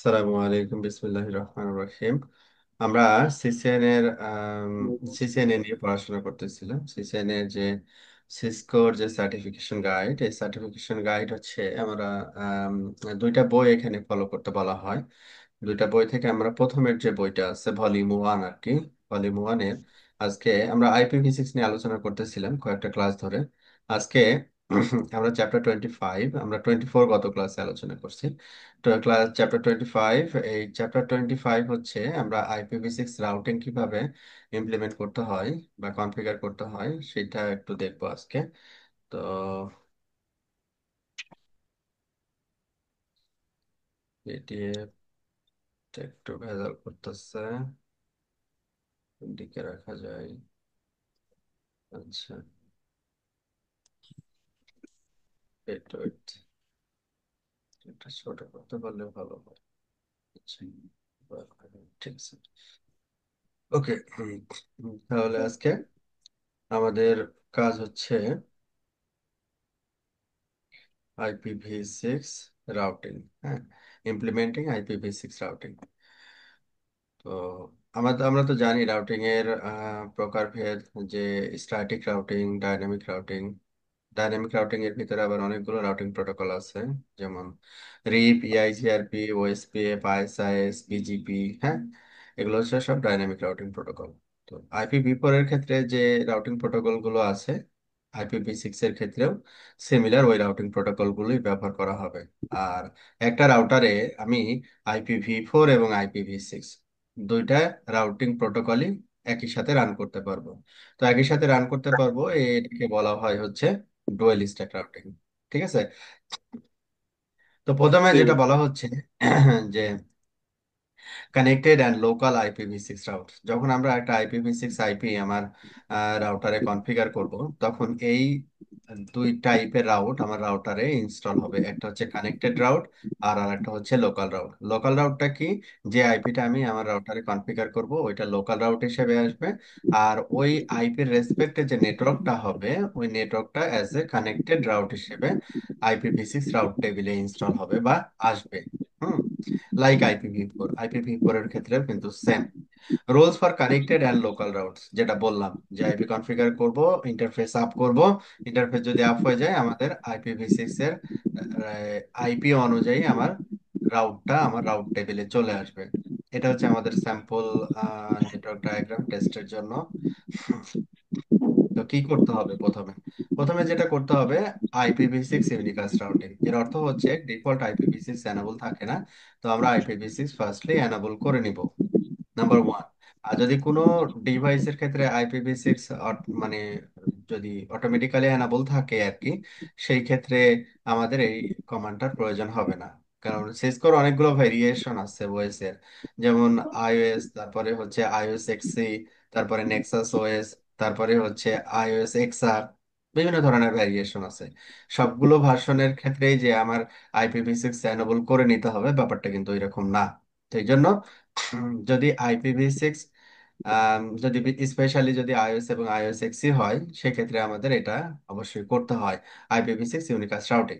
আসসালামু আলাইকুম, বিসমিল্লাহির রহমানির রহিম। আমরা সিসিএন এর সিসিএন এ নিয়ে পড়াশোনা করতেছিলাম। সিসিএন এর যে সিসকোর যে সার্টিফিকেশন গাইড, এই সার্টিফিকেশন গাইড হচ্ছে আমরা আম, দুইটা বই এখানে ফলো করতে বলা হয়। দুইটা বই থেকে আমরা প্রথমের যে বইটা আছে ভলিউম ওয়ান আর কি, ভলিউম ওয়ানের আজকে আমরা আইপিভি6 নিয়ে আলোচনা করতেছিলাম কয়েকটা ক্লাস ধরে। আজকে আমরা চ্যাপ্টার 25, আমরা 24 গত ক্লাসে আলোচনা করছি। তো ক্লাস চ্যাপ্টার 25, এই চ্যাপ্টার 25 হচ্ছে আমরা আইপিভি6 রাউটিং কিভাবে ইমপ্লিমেন্ট করতে হয় বা কনফিগার করতে হয় সেটা একটু দেখবো আজকে। তো পিডিএফ একটু ভেজাল করতেছে, দিকে রাখা যায়। আচ্ছা, একটু এটা ছোট করতে পারলে ভালো হয়। আচ্ছা, ঠিক আছে। ওকে, তাহলে আজকে আমাদের কাজ হচ্ছে IPv6 রাউটিং। হ্যাঁ, ইমপ্লিমেন্টিং IPv6 রাউটিং। তো আমরা তো জানি রাউটিং এর প্রকারভেদ, যে static routing, dynamic routing. Dynamic routing এর ভিতরে আবার অনেকগুলো রাউটিং প্রোটোকল আছে, যেমন রিপ, ইআইজিআরপি, ওএসপিএফ, আইএসআইএস, বিজিপি। হ্যাঁ, এগুলো হচ্ছে সব ডাইনামিক রাউটিং প্রোটোকল। তো IPv4 এর ক্ষেত্রে যে রাউটিং প্রোটোকল গুলো আছে, IPv6 এর ক্ষেত্রেও সিমিলার ওই রাউটিং প্রোটোকল গুলোই ব্যবহার করা হবে। আর একটা রাউটারে আমি IPv4 এবং IPv6 দুইটা রাউটিং প্রোটোকলই একই সাথে রান করতে পারবো। তো একই সাথে রান করতে পারবো, এটাকে বলা হয় হচ্ছে ডুয়েল স্ট্যাক রাউটিং। ঠিক আছে। তো প্রথমে জি যেটা ভাই। বলা হচ্ছে যে connected and local IPv6 route. যখন আমরা একটা IPv6 আইপি আমার রাউটারে কনফিগার করব, তখন এই দুই টাইপের রাউট আমার রাউটারে ইনস্টল হবে। একটা হচ্ছে কানেক্টেড রাউট, আর আরেকটা হচ্ছে লোকাল রাউট। লোকাল রাউটটা কি? যে আইপিটা আমি আমার রাউটারে কনফিগার করব ওইটা লোকাল রাউট হিসেবে আসবে। আর ওই আইপির রেসপেক্টে যে নেটওয়ার্কটা হবে, ওই নেটওয়ার্কটা অ্যাজ এ কানেক্টেড রাউট হিসেবে IPv6 রাউট টেবিলে ইনস্টল হবে বা আসবে। হুম, লাইক আইপিভি ফোর এর ক্ষেত্রেও কিন্তু same rules for connected and local routes. যেটা বললাম যে আইপি কনফিগার করব, ইন্টারফেস আপ করব, ইন্টারফেস যদি আপ হয়ে যায় আমাদের IPv6 এর আইপি অনুযায়ী আমার রাউট টেবিলে চলে আসবে। এটা হচ্ছে আমাদের স্যাম্পল নেটওয়ার্ক ডায়াগ্রাম টেস্টের জন্য। তো কি করতে হবে? প্রথমে প্রথমে যেটা করতে হবে, IPv6 ইউনিকাস্ট রাউটিং। এর অর্থ হচ্ছে ডিফল্ট IPv6 এনাবল থাকে না, তো আমরা IPv6 ফার্স্টলি এনাবল করে নিব, নাম্বার ওয়ান। আর যদি কোনো ডিভাইসের ক্ষেত্রে IPv6 মানে যদি অটোমেটিক্যালি এনাবল থাকে আর কি, সেই ক্ষেত্রে আমাদের এই কমান্ডটার প্রয়োজন হবে না। কারণ সিসকোর অনেকগুলো ভেরিয়েশন আছে ওএস এর, যেমন iOS, তারপরে হচ্ছে iOS XE, তারপরে নেক্সাস ওএস, তারপরে হচ্ছে iOS XR। বিভিন্ন ধরনের ভেরিয়েশন আছে। সবগুলো ভার্সনের ক্ষেত্রেই যে আমার IPv6 এনাবল করে নিতে হবে, ব্যাপারটা কিন্তু এরকম না। তো এই জন্য যদি IPv6 যদি স্পেশালি যদি iOS এবং iOS XE হয়, সেক্ষেত্রে আমাদের এটা অবশ্যই করতে হয়, IPv6 ইউনিকাস্ট রাউটিং।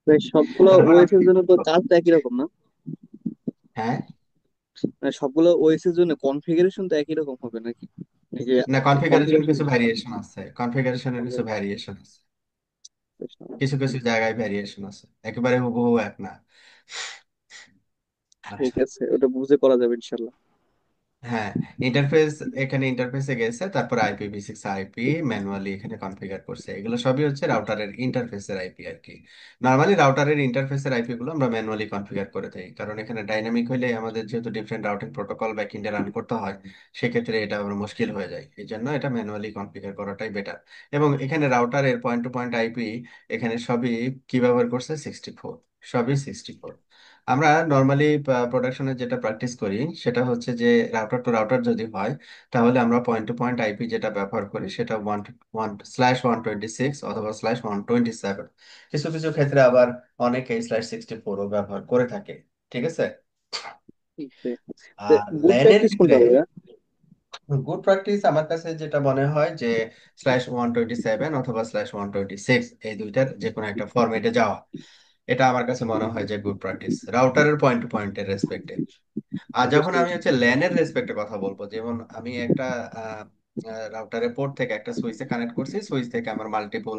ভাই, সবগুলো তারপর ওএস আমরা এর কি জন্য তো করবো? কাজটা একই রকম না? হ্যাঁ, মানে সবগুলো ওএস এর জন্য কনফিগারেশন তো একই রকম হবে নাকি? নাকি না, কনফিগারেশনের কনফিগারেশন? কিছু ভ্যারিয়েশন আছে, কনফিগারেশনের কিছু ভ্যারিয়েশন আছে, কিছু কিছু জায়গায় ভ্যারিয়েশন আছে, একেবারে হুবহু এক না। ঠিক আচ্ছা, আছে, ওটা বুঝে করা যাবে ইনশাল্লাহ। হ্যাঁ, ইন্টারফেস, এখানে ইন্টারফেসে গেছে, তারপর IPv6 আইপি ম্যানুয়ালি এখানে কনফিগার করছে। এগুলো সবই হচ্ছে রাউটারের ইন্টারফেসের আইপি আর কি। নর্মালি রাউটারের ইন্টারফেসের আইপি গুলো আমরা ম্যানুয়ালি কনফিগার করে থাকি, কারণ এখানে ডাইনামিক হইলে আমাদের যেহেতু ডিফারেন্ট রাউটিং প্রোটোকল ব্যাকএন্ডে রান করতে হয়, সেক্ষেত্রে এটা আবার মুশকিল হয়ে যায়। এই জন্য এটা ম্যানুয়ালি কনফিগার করাটাই বেটার। এবং এখানে রাউটারের পয়েন্ট টু পয়েন্ট আইপি এখানে সবই কি ব্যবহার করছে? 64, সবই 64। আমরা নর্মালি প্রোডাকশনে যেটা প্র্যাকটিস করি সেটা হচ্ছে যে রাউটার টু রাউটার যদি হয়, তাহলে আমরা পয়েন্ট টু পয়েন্ট আইপি যেটা ব্যবহার করি সেটা 1/1/126 অথবা /127। কিছু কিছু ক্ষেত্রে আবার অনেকে /64ও ব্যবহার করে থাকে। ঠিক আছে। আর গুড ল্যানের প্র্যাকটিস ক্ষেত্রে কোনটা হবে? গুড প্র্যাকটিস আমার কাছে যেটা মনে হয় যে /127 অথবা /126, এই দুইটার যে কোনো একটা ফরম্যাটে যাওয়া। এটা আমার কাছে মনে হয় যে গুড প্র্যাকটিস রাউটারের পয়েন্ট টু পয়েন্টের রেসপেক্টে। আর যখন বুঝতে আমি পারছি। হচ্ছে ল্যানের রেসপেক্টে কথা বলবো, যেমন আমি একটা রাউটারের পোর্ট থেকে একটা সুইচে কানেক্ট করছি, সুইচ থেকে আমার মাল্টিপল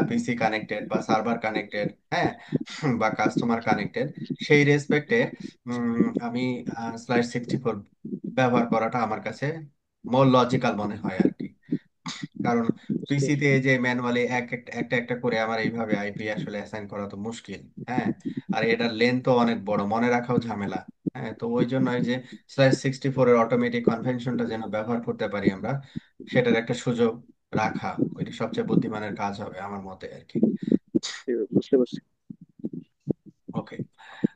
পিসি কানেক্টেড বা সার্ভার কানেক্টেড, হ্যাঁ, বা কাস্টমার কানেক্টেড, সেই রেসপেক্টে আমি /64 ব্যবহার করাটা আমার কাছে মোর লজিক্যাল মনে হয় আর কি। কারণ বুঝতে পিসিতে পারছি। যে ম্যানুয়ালি একটা একটা করে আমার এইভাবে আইপি আসলে অ্যাসাইন করা তো মুশকিল। হ্যাঁ, আর এটার লেন্থ তো অনেক বড়, মনে রাখাও ঝামেলা। হ্যাঁ, তো ওই জন্য এই যে /64 এর অটোমেটিক কনভেনশনটা যেন ব্যবহার করতে পারি আমরা, সেটার একটা সুযোগ রাখা, ওইটা সবচেয়ে বুদ্ধিমানের কাজ হবে আমার মতে আর কি। বুঝতে পারছি। ওকে,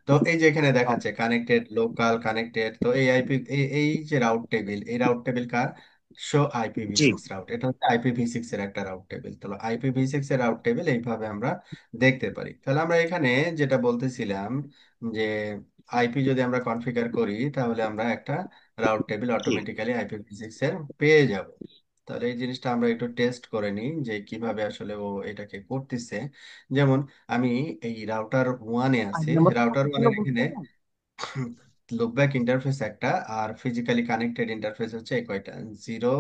তো এই যে এখানে আপ- দেখাচ্ছে কানেক্টেড, লোকাল, কানেক্টেড, তো এই আইপি, এই যে রাউট টেবিল, এই রাউট টেবিল কার? শো আইপিভি জি। সিক্স রাউট, এটা হচ্ছে IPv6 এর একটা রাউট টেবিল। তাহলে IPv6 এর রাউট টেবিল এইভাবে আমরা দেখতে পারি। তাহলে আমরা এখানে যেটা বলতেছিলাম যে আইপি যদি আমরা কনফিগার করি, তাহলে আমরা একটা রাউট টেবিল জি। অটোমেটিক্যালি IPv6 এর পেয়ে যাব। তাহলে এই জিনিসটা আমরা একটু টেস্ট করে নিই যে কিভাবে আসলে ও এটাকে করতেছে। যেমন আমি এই রাউটার ওয়ানে আছি, রাউটার ওয়ানের এখানে লুপব্যাক ইন্টারফেস একটা, আর ফিজিক্যালি কানেক্টেড ইন্টারফেস হচ্ছে এই কয়টা, 0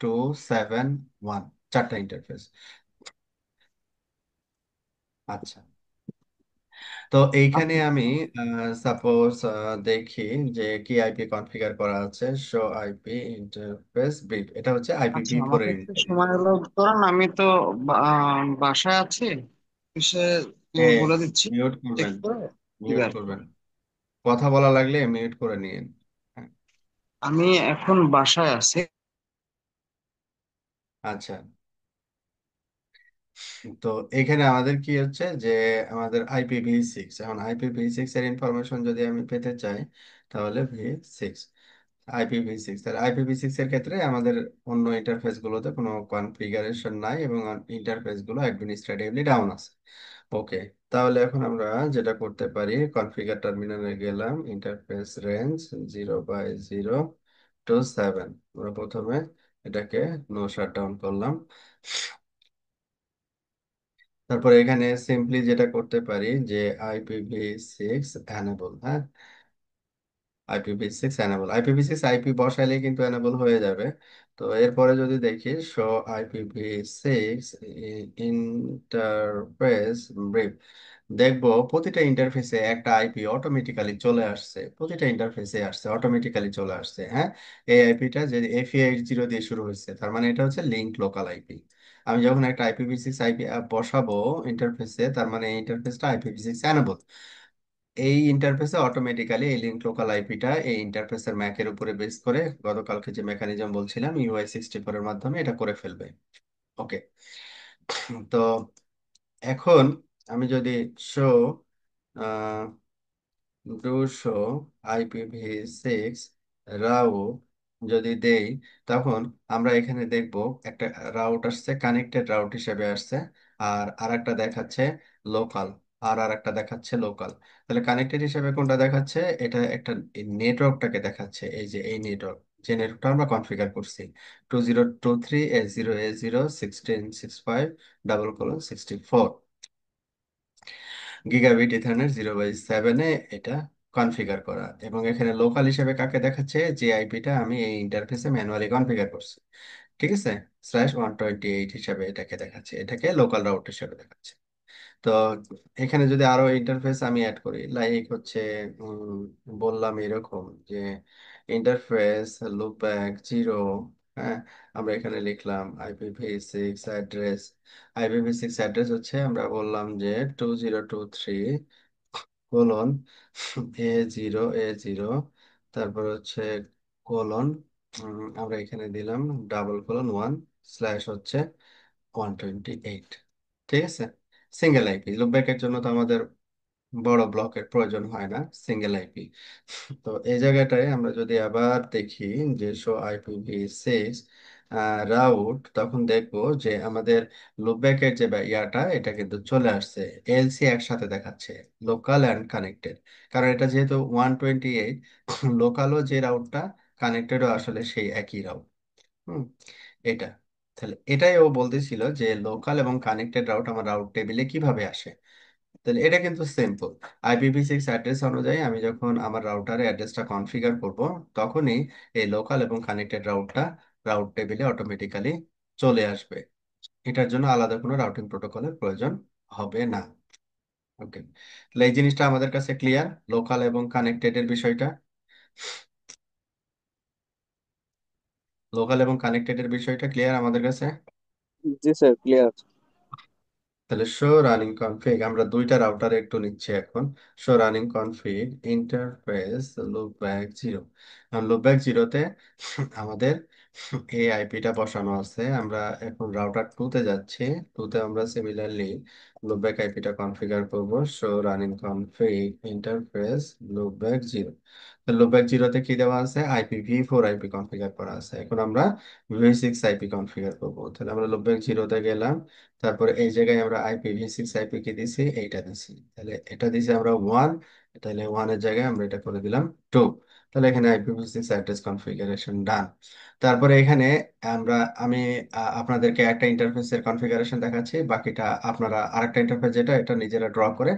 2 7 1, চারটা ইন্টারফেস। আচ্ছা, তো এইখানে আচ্ছা। আমি সাপোজ দেখি যে কি আইপি কনফিগার করা আছে। শো আইপি ইন্টারফেস ব্রিফ, এটা হচ্ছে আচ্ছা, IPv4 আমাকে এর একটু ইন্টারফেস। সময় হলো, কারণ আমি তো বাসায় আছি, এসে এ বলে দিচ্ছি, মিউট চেক করবেন, করে দিবে মিউট আর কি। করবেন, কথা বলা লাগলে মিউট করে নিন। হ্যাঁ, আমি এখন বাসায় আছি। আচ্ছা, তো এখানে আমাদের কি হচ্ছে যে আমাদের IPv6, এখন IPv6 এর ইনফরমেশন যদি আমি পেতে চাই, তাহলে V6, IPv6, তাহলে IPv6 এর ক্ষেত্রে আমাদের অন্য ইন্টারফেস গুলোতে কোনো কনফিগারেশন নাই এবং ইন্টারফেস গুলো অ্যাডমিনিস্ট্রেটিভলি ডাউন আছে। ওকে, তাহলে এখন আমরা যেটা করতে পারি, কনফিগার টার্মিনালে গেলাম, ইন্টারফেস রেঞ্জ 0/0 to 7, আমরা প্রথমে এটাকে নো শাটডাউন করলাম। তারপরে এখানে সিম্পলি যেটা করতে পারি যে IPv6 এনেবল, হ্যাঁ, IPv6 আইপি বসাইলে কিন্তু এনেবল হয়ে যাবে। তো এরপরে যদি দেখি শো IPv6 ইন্টারফেস ব্রিফ, দেখবো প্রতিটা ইন্টারফেসে একটা আইপি অটোমেটিক্যালি চলে আসছে, প্রতিটা ইন্টারফেসে আসছে, অটোমেটিক্যালি চলে আসছে। হ্যাঁ, এই আইপিটা যে FE80 দিয়ে শুরু হয়েছে, তার মানে এটা হচ্ছে লিঙ্ক লোকাল আইপি। আমি যখন একটা IPv6 আইপি বসাবো ইন্টারফেসে, তার মানে এই ইন্টারফেসটা IPv6 এনেবল। এই ইন্টারফেসে অটোমেটিক্যালি এই লিঙ্ক লোকাল আইপিটা এই ইন্টারফেসের ম্যাকের উপরে বেস করে গতকালকে যে মেকানিজম বলছিলাম UI64 এর মাধ্যমে এটা করে ফেলবে। ওকে, তো এখন আমি যদি শো দুশো IPv6 রাউট যদি দেই, তখন আমরা এখানে দেখব একটা রাউট আসছে, কানেক্টেড রাউট হিসেবে আসছে, আর আরেকটা দেখাচ্ছে লোকাল, আর একটা দেখাচ্ছে লোকাল। তাহলে কানেক্টেড হিসেবে কোনটা দেখাচ্ছে? এটা একটা নেটওয়ার্কটাকে দেখাচ্ছে, এই যে এই নেটওয়ার্ক, যে নেটওয়ার্কটা আমরা কনফিগার করছি, 2023/0/0 16/65::64 গিগাবিট ইথারনেট 0/7-এ এটা কনফিগার করা। এবং এখানে লোকাল হিসেবে কাকে দেখাচ্ছে? যে আইপিটা আমি এই ইন্টারফেসে ম্যানুয়ালি কনফিগার করছি, ঠিক আছে, /128 হিসাবে এটাকে দেখাচ্ছে, এটাকে লোকাল রাউট হিসেবে দেখাচ্ছে। তো এখানে যদি আরো ইন্টারফেস আমি অ্যাড করি, লাইক হচ্ছে বললাম এরকম যে ইন্টারফেস লুপব্যাক 0, হ্যাঁ, আমরা এখানে লিখলাম IPv6 অ্যাড্রেস, IPv6 অ্যাড্রেস হচ্ছে আমরা বললাম যে 2023 A0 তারপর হচ্ছে কোলন, আমরা এখানে দিলাম /1 হচ্ছে 128, ঠিক আছে। সিঙ্গেল আইপি লুপব্যাকের জন্য তো আমাদের বড় ব্লকের প্রয়োজন হয় না, সিঙ্গেল আইপি। তো এই জায়গাটায় আমরা যদি আবার দেখি যে শো IPv6 রাউট, তখন দেখবো যে আমাদের লুপব্যাকের যে ইয়াটা এটা কিন্তু চলে আসছে, এলসি একসাথে দেখাচ্ছে, লোকাল অ্যান্ড কানেক্টেড। কারণ এটা যেহেতু 128, লোকালও যে রাউটটা, কানেক্টেডও আসলে সেই একই রাউট। হুম, এটা, তাহলে এটাই ও বলতেছিল যে লোকাল এবং কানেক্টেড রাউট আমার রাউট টেবিলে কিভাবে আসে। তাহলে এটা কিন্তু সিম্পল। IPv6 অ্যাড্রেস অনুযায়ী আমি যখন আমার রাউটারে অ্যাড্রেসটা কনফিগার করব, তখনই এই লোকাল এবং কানেক্টেড রাউট টেবিলে অটোমেটিক্যালি চলে আসবে। এটার জন্য আলাদা কোনো রাউটিং প্রোটোকলের প্রয়োজন হবে না। ওকে, তাহলে এই জিনিসটা আমাদের কাছে ক্লিয়ার, লোকাল এবং কানেক্টেড এর বিষয়টা। লোকাল এবং কানেক্টেড এর বিষয়টা ক্লিয়ার আমাদের কাছে। জি স্যার, ক্লিয়ার। তাহলে শো রানিং কনফিগ আমরা দুইটা রাউটারে একটু নিচ্ছি এখন। Show running config interface loopback zero. Loopback জিরোতে আমাদের এই আইপিটা বসানো আছে। আমরা এখন রাউটার টুতে যাচ্ছি। টুতে আমরা সিমিলারলি লুপব্যাক আইপিটা কনফিগার করব। Show running config interface loopback zero. Loopback জিরোতে কি দেওয়া আছে? IPv4 আইপি কনফিগার করা আছে। এখন আমরা V6 আইপি কনফিগার করবো। তাহলে আমরা লুপব্যাক জিরোতে গেলাম। তারপরে এই জায়গায় আমরা IPv6 আইপি কি দিছি? এইটা দিছি। তাহলে এটা দিছি আমরা 1। তাহলে 1 এর জায়গায় আমরা এটা করে দিলাম 2। তাহলে এখানে IPv6 অ্যাড্রেস কনফিগারেশন ডান। তারপরে এখানে আমরা আমি আপনাদেরকে একটা ইন্টারফেসের কনফিগারেশন দেখাচ্ছি, বাকিটা আপনারা আরেকটা ইন্টারফেস যেটা এটা নিজেরা ড্র করে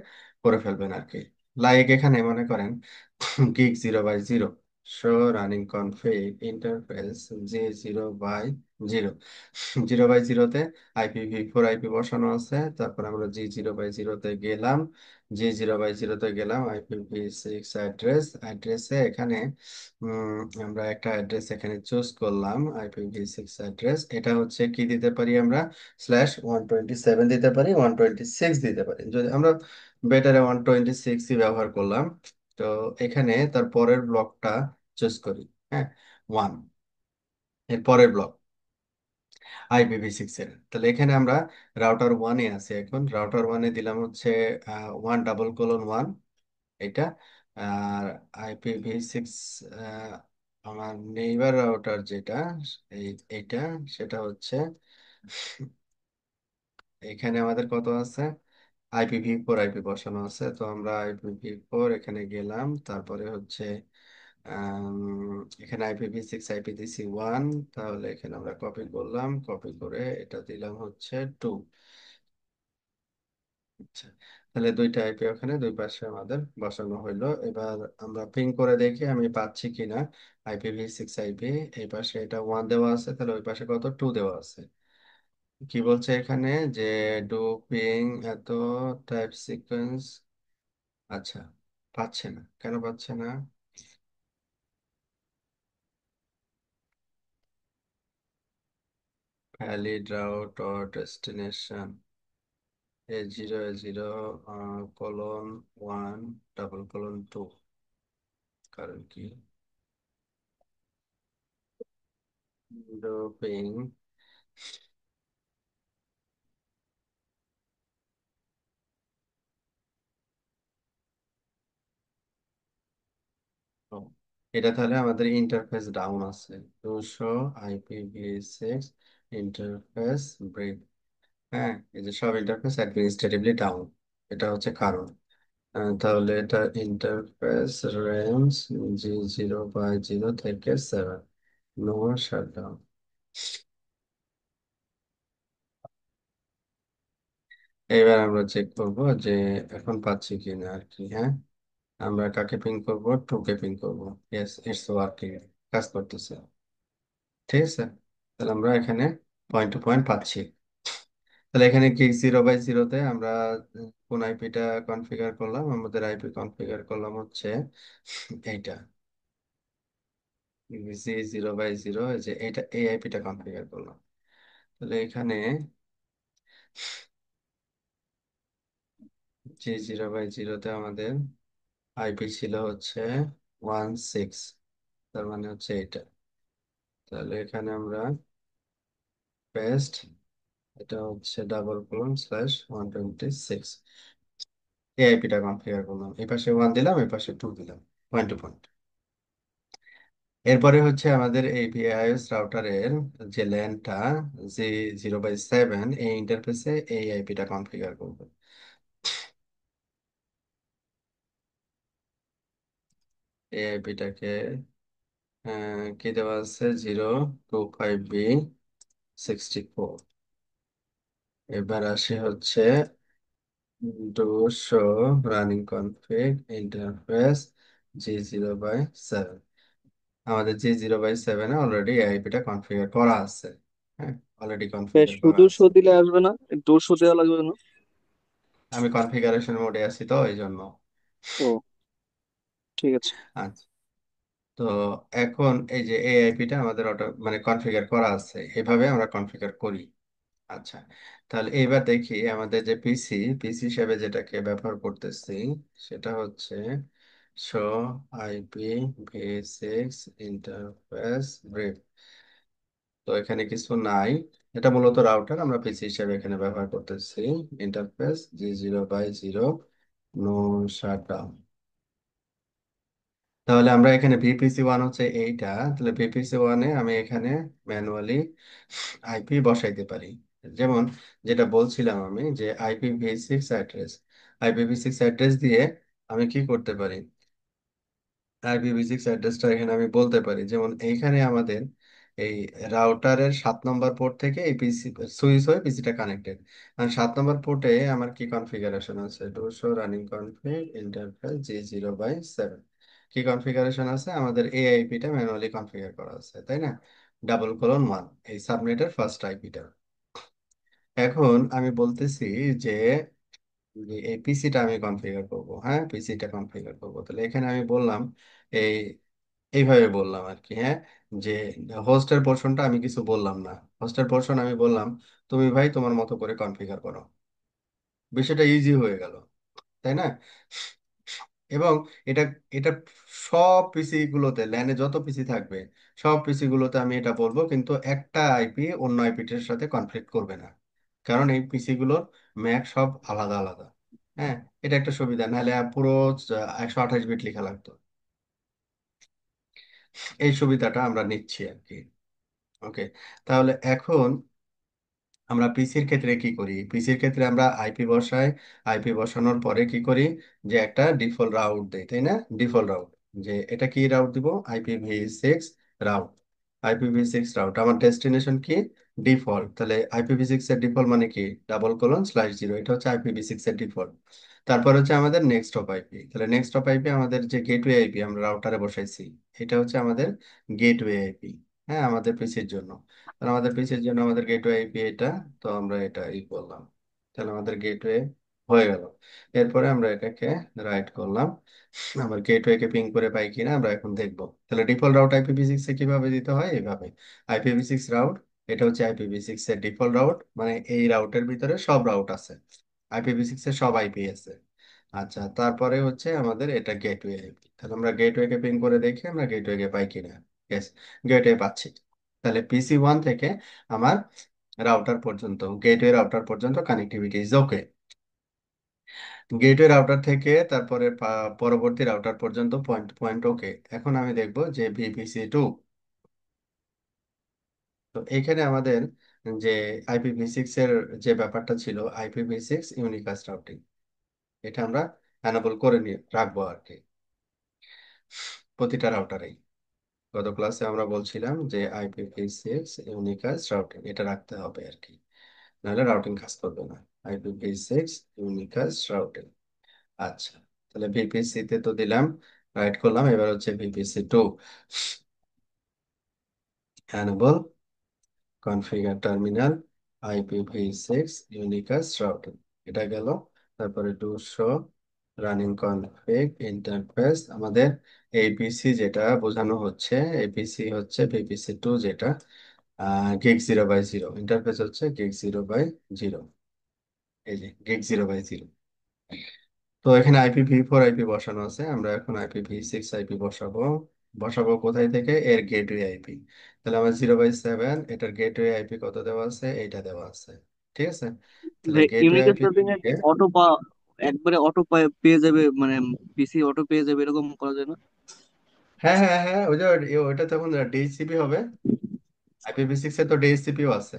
করে ফেলবেন আর কি। লাইক এখানে মনে করেন gig 0/0, show running config interface G0/0। 0/0তে IPv4 IP বসানো আছে। তারপর আমরা G0/0তে গেলাম। G0/0তে গেলাম, IPv6 অ্যাড্রেসে এখানে আমরা একটা অ্যাড্রেস এখানে চুজ করলাম। IPv6 অ্যাড্রেস এটা হচ্ছে কি দিতে পারি আমরা? /127 দিতে পারি, 126 দিতে পারি। যদি আমরা বেটারে 126ই ব্যবহার করলাম। তো এখানে তার পরের ব্লকটা চুজ করি। হ্যাঁ, 1 এর পরের ব্লক IPv6 এর। তাহলে এখানে আমরা রাউটার ওয়ানে আছি। এখন রাউটার ওয়ানে দিলাম হচ্ছে 1:1 এটা। আর IPv6 আমার নেইবার রাউটার যেটা এই এইটা, সেটা হচ্ছে এখানে আমাদের কত আছে? IPv4 আইপি বসানো আছে। তো আমরা IPv4 এখানে গেলাম। তারপরে হচ্ছে এখানে IPv6 আইপি দিছি 1। তাহলে এখানে আমরা কপি করলাম, কপি করে এটা দিলাম হচ্ছে 2। আচ্ছা, তাহলে দুইটা আইপি ওখানে দুই পাশে আমাদের বসানো হইলো। এবার আমরা পিং করে দেখি আমি পাচ্ছি কিনা। IPv6 আইপি এই পাশে এটা 1 দেওয়া আছে, তাহলে ওই পাশে কত? 2 দেওয়া আছে। কি বলছে এখানে? যে ডু পিং এত টাইপ সিকোয়েন্স। আচ্ছা, পাচ্ছে না কেন? পাচ্ছে না? Valid route or destination A0 :1 :2। কারণ কি? ডু পিং ও, এটা তাহলে আমাদের ইন্টারফেস ডাউন আছে। 200 IPv6 ইন্টারফেস ব্রেক। হ্যাঁ, এই যে সব ইন্টারফেস অ্যাডমিনিস্ট্রেটিভলি ডাউন, এটা হচ্ছে কারণ। তাহলে এটা ইন্টারফেস রেঞ্জ G0/0 থেকে 7, নো শাটডাউন। এবার আমরা চেক করব যে এখন পাচ্ছি কিনা আর কি। হ্যাঁ, আমরা কাকে পিং করব? টুকে পিং করব। ইয়েস, ইটস ওয়ার্কিং, কাজ করতেছে। ঠিক আছে, তাহলে আমরা এখানে পয়েন্ট টু পয়েন্ট পাচ্ছি। তাহলে এখানে কি 0/0তে আমরা কোন আইপিটা কনফিগার করলাম? আমাদের আইপি কনফিগার করলাম হচ্ছে এইটা G0/0, যে এটা এই আইপিটা কনফিগার করলাম। তাহলে এখানে G0/0তে আমাদের আইপি ছিল হচ্ছে 16। তার মানে হচ্ছে এটা। তাহলে এখানে আমরা পেস্ট, এটা হচ্ছে :/126। এই আইপিটা কনফিগার করলাম। এই পাশে 1 দিলাম, এই পাশে 2 দিলাম, পয়েন্ট টু পয়েন্ট। এরপরে হচ্ছে আমাদের এই ভিআইএস রাউটারের যে ল্যানটা G0/7, এই ইন্টারফেসে এই আইপিটা কনফিগার করবে। এই আইপিটাকে কি দেওয়া আছে? 025B64। এবার আসে হচ্ছে do show running config interface G0/7। আমাদের G0/7 অলরেডি আইপিটা কনফিগার করা আছে। হ্যাঁ, অলরেডি কনফিগার করা শুধু শো আছে। দিলে আসবে না, ডোর শো দেওয়া লাগবে না? আমি কনফিগারেশন মোডে আছি তো এই জন্য। ও, ঠিক আছে। আচ্ছা, তো এখন এই যে এআইপিটা আমাদের অটো মানে কনফিগার করা আছে, এভাবে আমরা কনফিগার করি। আচ্ছা, তাহলে এইবার দেখি আমাদের যে পিসি পিসি হিসেবে যেটাকে ব্যবহার করতেছি সেটা হচ্ছে শো আইপি ভি6 ইন্টারফেস ব্রিফ। তো এখানে কিছু নাই, এটা মূলত রাউটার আমরা পিসি হিসেবে এখানে ব্যবহার করতেছি। Interface G0/0, no shutdown. তাহলে আমরা এখানে VPC1 হচ্ছে এইটা, তাহলে VPC1 এ আমি এখানে ম্যানুয়ালি আইপি বসাইতে পারি। যেমন যেটা বলছিলাম আমি যে আইপিভি6 অ্যাড্রেস দিয়ে আমি কি করতে পারি, আইপিভি6 অ্যাড্রেসটা এখানে আমি বলতে পারি। যেমন এইখানে আমাদের এই রাউটারের 7 নম্বর পোর্ট থেকে এই পিসি সুইচ হয়ে পিসিটা কানেক্টেড। আর 7 নম্বর পোর্টে আমার কি কনফিগারেশন আছে, ডোশো রানিং কনফিগ ইন্টারফেস G0/7। কি কনফিগারেশন আছে, আমাদের এই আইপিটা ম্যানুয়ালি কনফিগার করা আছে, তাই না? /1 এই সাবনেটের ফার্স্ট আইপিটা। এখন আমি বলতেছি যে যে এই পিসিটা আমি কনফিগার করব, হ্যাঁ পিসিটা কনফিগার করব। তাহলে এখানে আমি বললাম এই এইভাবে বললাম আর কি, হ্যাঁ, যে হোস্টের পোর্শনটা আমি কিছু বললাম না। হোস্টের পোর্শন আমি বললাম তুমি ভাই তোমার মতো করে কনফিগার করো। বিষয়টা ইজি হয়ে গেল, তাই না? এবং এটা এটা সব পিসি গুলোতে ল্যানে যত পিসি থাকবে সব পিসি গুলোতে আমি এটা বলবো, কিন্তু একটা আইপি অন্য আইপিটার সাথে কনফ্লিক্ট করবে না, কারণ এই পিসি গুলোর ম্যাক সব আলাদা আলাদা। হ্যাঁ, এটা একটা সুবিধা, নাহলে পুরো 128 বিট লেখা লাগতো। এই সুবিধাটা আমরা নিচ্ছি আর কি। ওকে, তাহলে এখন আমরা পিসির ক্ষেত্রে কি করি, পিসির ক্ষেত্রে আমরা আইপি বসাই। আইপি বসানোর পরে কি করি, যে একটা ডিফল্ট রাউট দেই, তাই না? ডিফল্ট রাউট, যে এটা কি রাউট দিব, IPv6 রাউট। IPv6 রাউট আমার ডেস্টিনেশন কি, ডিফল্ট। তাহলে IPv6 এর ডিফল্ট মানে কি, //0, এটা হচ্ছে IPv6 এর ডিফল্ট। তারপর হচ্ছে আমাদের নেক্সট অফ আইপি, তাহলে নেক্সট অফ আইপি আমাদের যে গেটওয়ে আইপি আমরা রাউটারে বসাইছি, এটা হচ্ছে আমাদের গেটওয়ে আইপি। হ্যাঁ, আমাদের পিসির জন্য। তাহলে আমাদের পিসির জন্য আমাদের গেটওয়ে আইপি এটা, তো আমরা এটা বললাম। তাহলে আমাদের গেটওয়ে হয়ে গেল। এরপরে আমরা এটাকে রাইট করলাম। আবার গেটওয়েকে পিং করে পাই কিনা আমরা এখন দেখবো। তাহলে ডিফল্ট রাউট IPv6 এ কিভাবে দিতে হয়, এইভাবে IPv6 রাউট, এটা হচ্ছে IPv6 এর ডিফল্ট রাউট, মানে এই রাউটের ভিতরে সব রাউট আছে, IPv6 এর সব আইপি আছে। আচ্ছা, তারপরে হচ্ছে আমাদের এটা গেটওয়ে আইপি, তাহলে আমরা গেটওয়েকে পিং করে দেখি আমরা গেটওয়েকে পাই কিনা। ইয়েস, গেটওয়ে পাচ্ছি। তাহলে PC1 থেকে আমার রাউটার পর্যন্ত, গেটওয়ে রাউটার পর্যন্ত connectivity is okay. Gateway router থেকে তারপরে পরবর্তী রাউটার পর্যন্ত পয়েন্ট পয়েন্ট ওকে। এখন আমি দেখব যে VPC2। তো এইখানে আমাদের যে IPv6 এর যে ব্যাপারটা ছিল, IPv6 ইউনিকাস্ট রাউটিং, এটা আমরা অ্যানাবল করে নিয়ে রাখবো আর কি প্রতিটা রাউটারেই। গত ক্লাসে আমরা বলছিলাম যে IPv6 ইউনিকাস্ট রাউটিং এটা রাখতে হবে আর কি, নাহলে রাউটিং কাজ করবে না। IPv6 unicast routing. আচ্ছা, তাহলে VPC তে তো দিলাম, রাইট করলাম। এবার হচ্ছে VPC2, enable configure terminal IPv6 unicast routing, এটা গেল। তারপরে do show running config interface, আমাদের এপিসি যেটা বোঝানো হচ্ছে, এপিসি হচ্ছে VPC2 যেটা gig0/0, ইন্টারফেস হচ্ছে gig0/0, এই যে gig0/0। তো এখানে IPv4 আইপি বসানো আছে, আমরা এখন IPv6 আইপি বসাবো। বসাবো কোথায় থেকে, এর গেটওয়ে আইপি। তাহলে আমার 0/7 এটার গেটওয়ে আইপি কত দেওয়া আছে, এইটা দেওয়া আছে। ঠিক আছে, তাহলে গেটওয়ে ইউনিক আইপি স্টাফিং এ কি অটো একবারে অটো পেয়ে যাবে, মানে পিসি অটো পেয়ে যাবে, এরকম করা যায় না? হ্যাঁ হ্যাঁ হ্যাঁ, ওই যে ওইটা তখন ডিএইচসিপি হবে। IPv6 এ তো ডিএইচসিপিও আছে।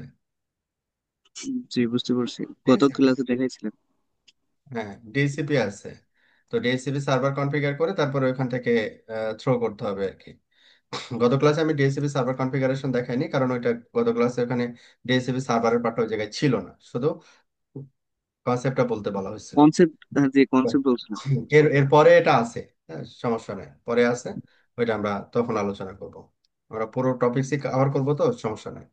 জি, বুঝতে পারছি, গত ডিএইচসিপি, ক্লাসে দেখাইছিলেন। হ্যাঁ ডিএইচসিপি আছে। তো ডিএইচসিপি সার্ভার কনফিগার করে তারপরে ওইখান থেকে থ্রো করতে হবে আর কি। গত ক্লাসে আমি ডিএসসিপি সার্ভার কনফিগারেশন দেখাইনি, কারণ ওইটা গত ক্লাসে ওখানে ডিএসসিপি সার্ভারের পার্টটা ওই জায়গায় ছিল না, শুধু কনসেপ্টটা বলতে বলা হয়েছিল। কনসেপ্ট, যে কনসেপ্ট বলছিলাম। এর পরে এটা আছে, হ্যাঁ, সমস্যা নেই, পরে আছে, ওইটা আমরা তখন আলোচনা করব। আমরা পুরো টপিকসই কভার করবো, তো সমস্যা নেই।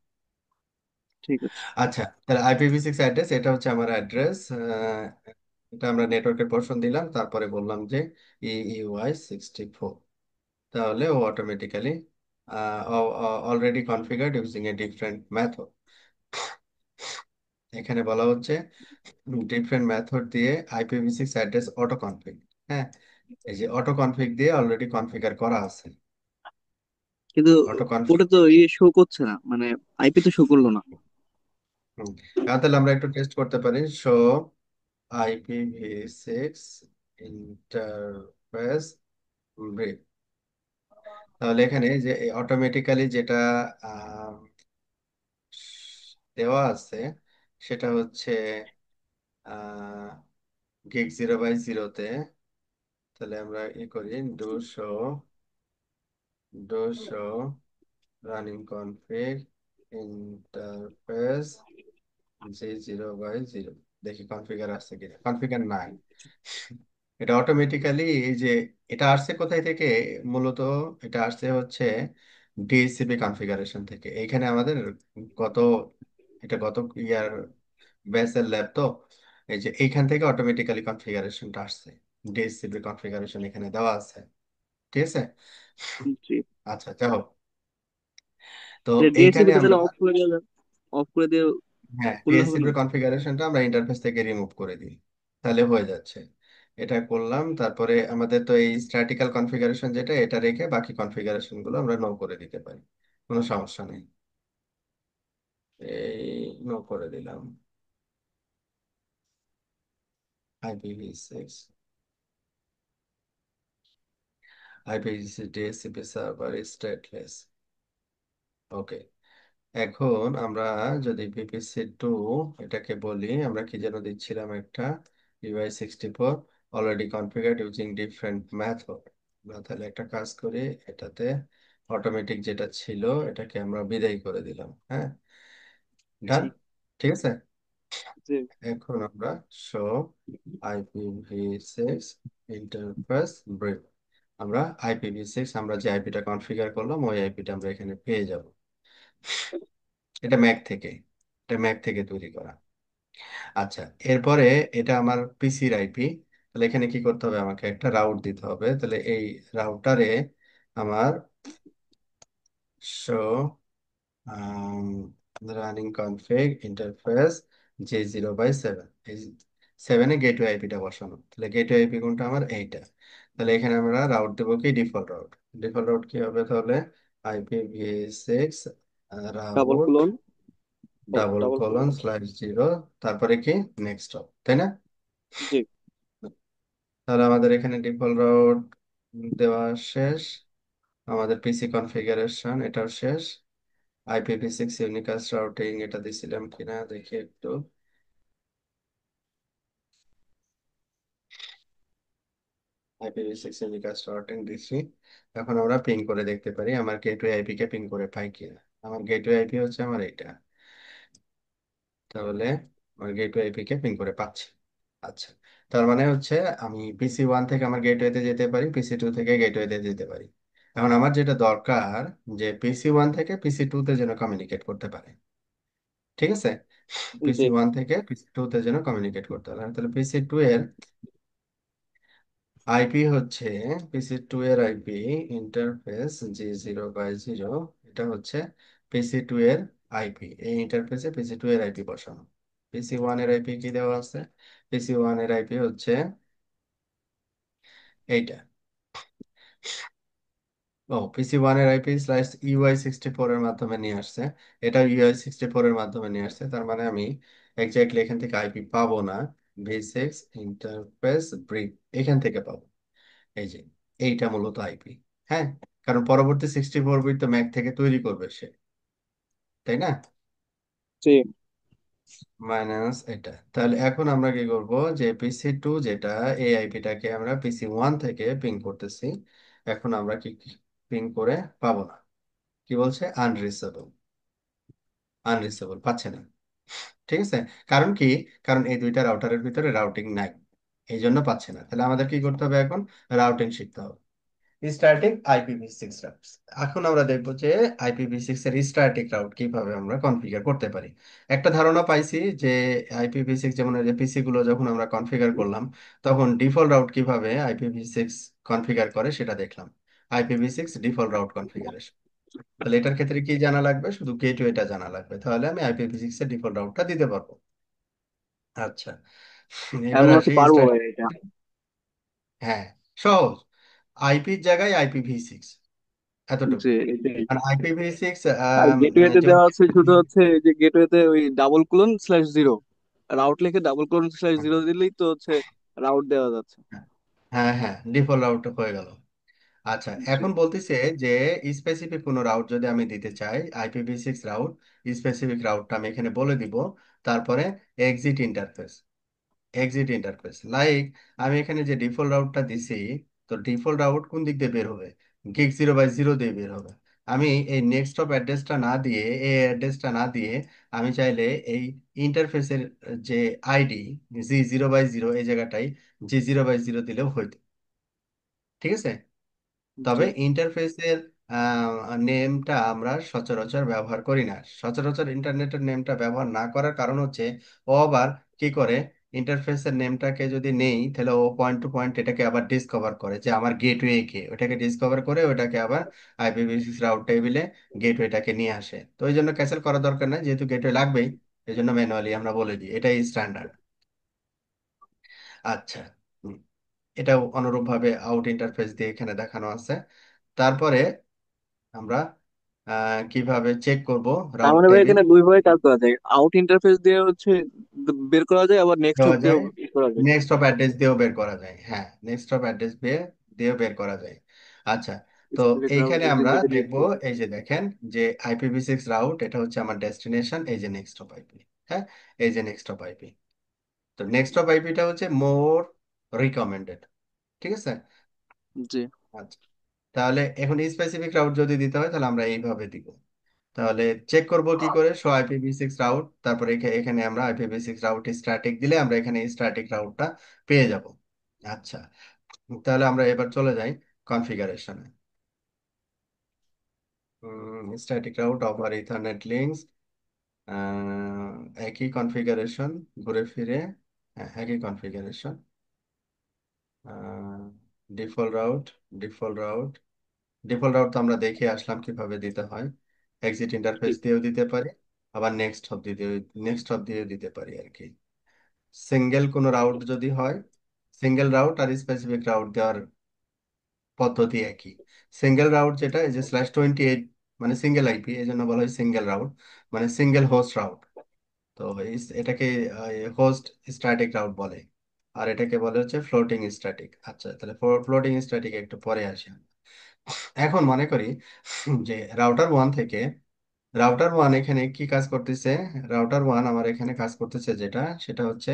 ঠিক আছে। আচ্ছা, তাহলে IPv6 অ্যাড্রেস, এটা হচ্ছে আমার অ্যাড্রেস। এটা আমরা নেটওয়ার্কের পোর্শন দিলাম, তারপরে বললাম যে EUI64। তাহলে ও automatically already configured using a different method. এখানে বলা হচ্ছে ডিফারেন্ট মেথড দিয়ে IPv6 অ্যাড্রেস অটো কনফিগ। হ্যাঁ, এই যে অটো কনফিগ দিয়ে অলরেডি কনফিগার করা আছে। কিন্তু অটো কনফিগ, ওটা তো শো করছে না, মানে আইপি তো শো করলো না। তাহলে আমরা একটু টেস্ট করতে পারি। Show IPv6 interface brief. তাহলে এখানে যে অটোমেটিক্যালি যেটা আহ, দেওয়া আছে, সেটা হচ্ছে gig 0 by 0-তে। তাহলে আমরা করি do show running config interface G0 by 0। দেখি কনফিগার আসছে কিনা, কনফিগার নাই। এটা অটোমেটিক্যালি এই যে, এটা আসছে কোথায় থেকে মূলত, এটা আসছে হচ্ছে ডিএসসিপি কনফিগারেশন থেকে। এইখানে আমাদের গত, এটা গত ইয়ার ব্যাচের ল্যাব তো, এই যে এইখান থেকে অটোমেটিক্যালি কনফিগারেশনটা আসছে। ডিএসসিপি কনফিগারেশন এখানে দেওয়া আছে, ঠিক আছে। জি। আচ্ছা, যাই হোক, তো এইখানে ডিএসসিপি টা আমরা, তাহলে অফ করে দিয়ে, অফ করে দিয়ে হ্যাঁ, করলে হবে না? ডিএসসিপি কনফিগারেশনটা আমরা ইন্টারফেস থেকে রিমুভ করে দিই, তাহলে হয়ে যাচ্ছে। এটা করলাম, তারপরে আমাদের তো এই স্ট্যাটিক্যাল কনফিগারেশন যেটা, এটা রেখে বাকি কনফিগারেশন গুলো আমরা নো করে দিতে পারি, কোনো সমস্যা নেই। এই নো করে দিলাম। IPv6, IPv6 DSCP server স্ট্যাটলেস। ওকে, এখন আমরা যদি BPC2 এটাকে বলি, আমরা কি যেন দিচ্ছিলাম একটা, UI64 already configured using different method. আমরা তাহলে একটা কাজ করি, এটাতে অটোমেটিক যেটা ছিল এটাকে আমরা বিদায় করে দিলাম। হ্যাঁ, ডান, জি। ঠিক আছে। জি। এখন আমরা শো IPv6 ইন্টারফেস ব্রিফ, আমরা IPv6 আমরা যে আইপিটা কনফিগার করলাম ওই আইপিটা আমরা এখানে পেয়ে যাব। এটা ম্যাক থেকে, এটা ম্যাক থেকে তৈরি করা। আচ্ছা, এরপরে এটা আমার পিসির আইপি। তাহলে এখানে কি করতে হবে, আমাকে একটা রাউট দিতে হবে। তাহলে এই রাউটারে আমার show running config interface J0 by 7, এই 7-এ গেটওয়ে আইপিটা বসানো। তাহলে গেটওয়ে আইপি কোনটা, আমার এইটা। তাহলে এখানে আমরা রাউট দেবো কি, ডিফল্ট রাউট। ডিফল্ট রাউট কি হবে তাহলে, IPv6 double route colon, double double colon colon. /0, তারপরে কি নেক্সট, তাই না। জি। তাহলে আমাদের এখানে ডিফল্ট রাউট দেওয়া শেষ, আমাদের পিসি কনফিগারেশন এটাও শেষ। IPv6 ইউনিকাস্ট রাউটিং এটা দিছিলাম কিনা দেখি একটু। IPv6 ইউনিকাস্ট রাউটিং দিছি। এখন আমরা পিং করে দেখতে পারি আমার গেটওয়ে আইপি কে পিং করে পাই কিনা। আমার গেটওয়ে আইপি হচ্ছে আমার এইটা, তাহলে আমার গেটওয়ে আইপি কে পিং করে পাচ্ছি। আচ্ছা, তার মানে হচ্ছে আমি PC1 থেকে আমার গেটওয়েতে যেতে পারি, PC2 থেকে গেটওয়েতে যেতে পারি। এখন আমার যেটা দরকার, যে PC1 থেকে PC2-তে যেন কমিউনিকেট করতে পারে, ঠিক আছে। জি। PC1 থেকে PC2-তে যেন কমিউনিকেট করতে পারে, তাহলে PC2 এর আইপি হচ্ছে, PC2 এর আইপি ইন্টারফেস G0 by 0, এটা হচ্ছে PC2 এর আইপি। এই ইন্টারফেসে PC2 এর আইপি বসানো। PC1 এর আইপি কি দেওয়া আছে, PC1 এর আইপি হচ্ছে এইটা। ও, PC1 এর আইপি /UI64 এর মাধ্যমে নিয়ে আসছে, এটা UI64 এর মাধ্যমে নিয়ে আসছে। তার মানে আমি এক্স্যাক্টলি এখান থেকে আইপি পাবো না, V6 ইন্টারফেস ব্রিফ এখান থেকে পাবো। এই যে এইটা মূলত আইপি। হ্যাঁ, কারণ পরবর্তী 64 বিট তো ম্যাক থেকে তৈরি করবে সে, তাই না, জি। মাইনাস এটা। তাহলে এখন আমরা কি করব, যে PC2 যেটা, এই আইপিটাকে আমরা PC1 থেকে পিং করতেছি। এখন আমরা কি পিং করে পাবো না, কি বলছে, আনরিচেবল, আনরিচেবল পাচ্ছে না। ঠিক আছে। কারণ কি, কারণ এই দুইটা রাউটারের ভিতরে রাউটিং নাই, এই জন্য পাচ্ছে না। তাহলে আমাদের কি করতে হবে এখন, রাউটিং শিখতে হবে। Static IPv6 route. এখন আমরা দেখবো যে IPv6 এর স্ট্যাটিক রাউট কিভাবে আমরা কনফিগার করতে পারি। একটা ধারণা পাইছি যে IPv6 যেমন এই যে পিসি গুলো যখন আমরা কনফিগার করলাম, তখন ডিফল্ট রাউট কিভাবে IPv6 কনফিগার করে সেটা দেখলাম। IPv6 default route configuration. তাহলে এটার ক্ষেত্রে কি জানা লাগবে, শুধু গেটওয়েটা জানা লাগবে, তাহলে আমি IPv6 এর ডিফল্ট রাউটটা দিতে পারবো। আচ্ছা, আমি এবার মনে আসি হচ্ছে পারবো ভাই স্ট্যাটিক। এটা। হ্যাঁ, সহজ। আইপির জায়গায় IPv6, এতটুকু। যে এটাই। আর IPv6 আর গেটওয়েতে যেমন দেওয়া আছে শুধু হচ্ছে এই যে গেটওয়েতে ওই double colon slash zero, route লিখে ডাবল কোলন স্ল্যাশ জিরো দিলেই তো হচ্ছে রাউট দেওয়া যাচ্ছে। হ্যাঁ হ্যাঁ, ডিফল্ট রাউট হয়ে গেল। আচ্ছা, জি এখন বলতেছে যে স্পেসিফিক কোনো রাউট যদি আমি দিতে চাই, IPv6 রাউট, স্পেসিফিক রাউটটা আমি এখানে বলে দিব। তারপরে exit interface, exit interface like, আমি এখানে যে ডিফল্ট রাউটটা দিছি, তো ডিফল্ট রাউট কোন দিক দিয়ে বের হবে, gig0/0 দিয়ে বের হবে। আমি এই নেক্সট অফ অ্যাড্রেসটা না দিয়ে, এই অ্যাড্রেসটা না দিয়ে, আমি চাইলে এই ইন্টারফেসের যে আইডি G0/0 এই জায়গাটায় G0/0 দিলেও হইতো। ঠিক আছে। জি। তবে ইন্টারফেসের নেমটা আমরা সচরাচর ব্যবহার করি না। সচরাচর ইন্টারনেটের নেমটা ব্যবহার না করার কারণ হচ্ছে, ও আবার কি করে, ইন্টারফেসের নেমটাকে যদি নেই, তাহলে ও পয়েন্ট টু পয়েন্ট এটাকে আবার ডিসকভার করে যে আমার গেটওয়ে কে, ওটাকে ডিসকভার করে ওটাকে আবার IPv6 রাউট টেবিলে গেটওয়েটাকে নিয়ে আসে। তো ওই জন্য ক্যান্সেল করার দরকার নাই, যেহেতু গেটওয়ে লাগবেই, এই জন্য ম্যানুয়ালি আমরা বলে দিই, এটাই স্ট্যান্ডার্ড। আচ্ছা, এটাও অনুরূপভাবে আউট ইন্টারফেস দিয়ে এখানে দেখানো আছে। তারপরে আমরা কিভাবে চেক করব, তার রাউট মানে ভাই টেবিল এখানে দুই ভাবে কাজ করা যায়, আউট ইন্টারফেস দিয়ে হচ্ছে বের করা যায়, আবার নেক্সট দেওয়া হপ যায়, দিয়েও ই করা যায়। নেক্সট অফ অ্যাড্রেস দিয়েও বের করা যায়। হ্যাঁ, নেক্সট অফ অ্যাড্রেস দিয়েও বের করা যায়। আচ্ছা, তো স্পেসিফিক রাউট এইখানে আমরা এক্সিকিউট দেখব, এই যে দেখেন যে IPv6 রাউট, এটা হচ্ছে আমার ডেস্টিনেশন, এই যে নেক্সট অফ আইপি। হ্যাঁ, এই যে নেক্সট অফ আইপি। তো নেক্সট অফ আইপিটা হচ্ছে মোর রিকমেন্ডেড। ঠিক আছে। জি। আচ্ছা, তাহলে এখন স্পেসিফিক রাউট যদি দিতে হয় তাহলে আমরা এইভাবে দিব। তাহলে চেক করব কি করে, শো IPv6 রাউট, তারপরে এখানে আমরা IPv6 রাউট স্ট্যাটিক দিলে আমরা এখানে স্ট্যাটিক রাউটটা পেয়ে যাব। আচ্ছা, তাহলে আমরা এবার চলে যাই কনফিগারেশনে। Static route over ethernet links, একই কনফিগারেশন, ঘুরে ফিরে, হ্যাঁ একই configuration. Default route, default route, default route তো আমরা দেখে আসলাম কিভাবে দিতে হয়। এক্সিট ইন্টারফেস ঠিক। দিয়েও দিতে পারি, আবার নেক্সট হব দিয়েও দিতে পারি আর কি। সিঙ্গেল কোনো রাউট যদি হয়, সিঙ্গেল রাউট আর স্পেসিফিক রাউট দেওয়ার পদ্ধতি একই। সিঙ্গেল রাউট যেটা, এই যে /28, মানে সিঙ্গেল আইপি, এই জন্য বলা হয় সিঙ্গেল রাউট, মানে সিঙ্গেল হোস্ট রাউট। তো এটাকে হোস্ট স্ট্যাটিক রাউট বলে। আর এটাকে বলে হচ্ছে ফ্লোটিং স্ট্যাটিক। আচ্ছা, তাহলে ফ্লোটিং স্ট্যাটিক একটু পরে আসি। এখন মনে করি যে রাউটার ওয়ান থেকে, রাউটার ওয়ান এখানে কি কাজ করতেছে, রাউটার ওয়ান আমার এখানে কাজ করতেছে যেটা, সেটা হচ্ছে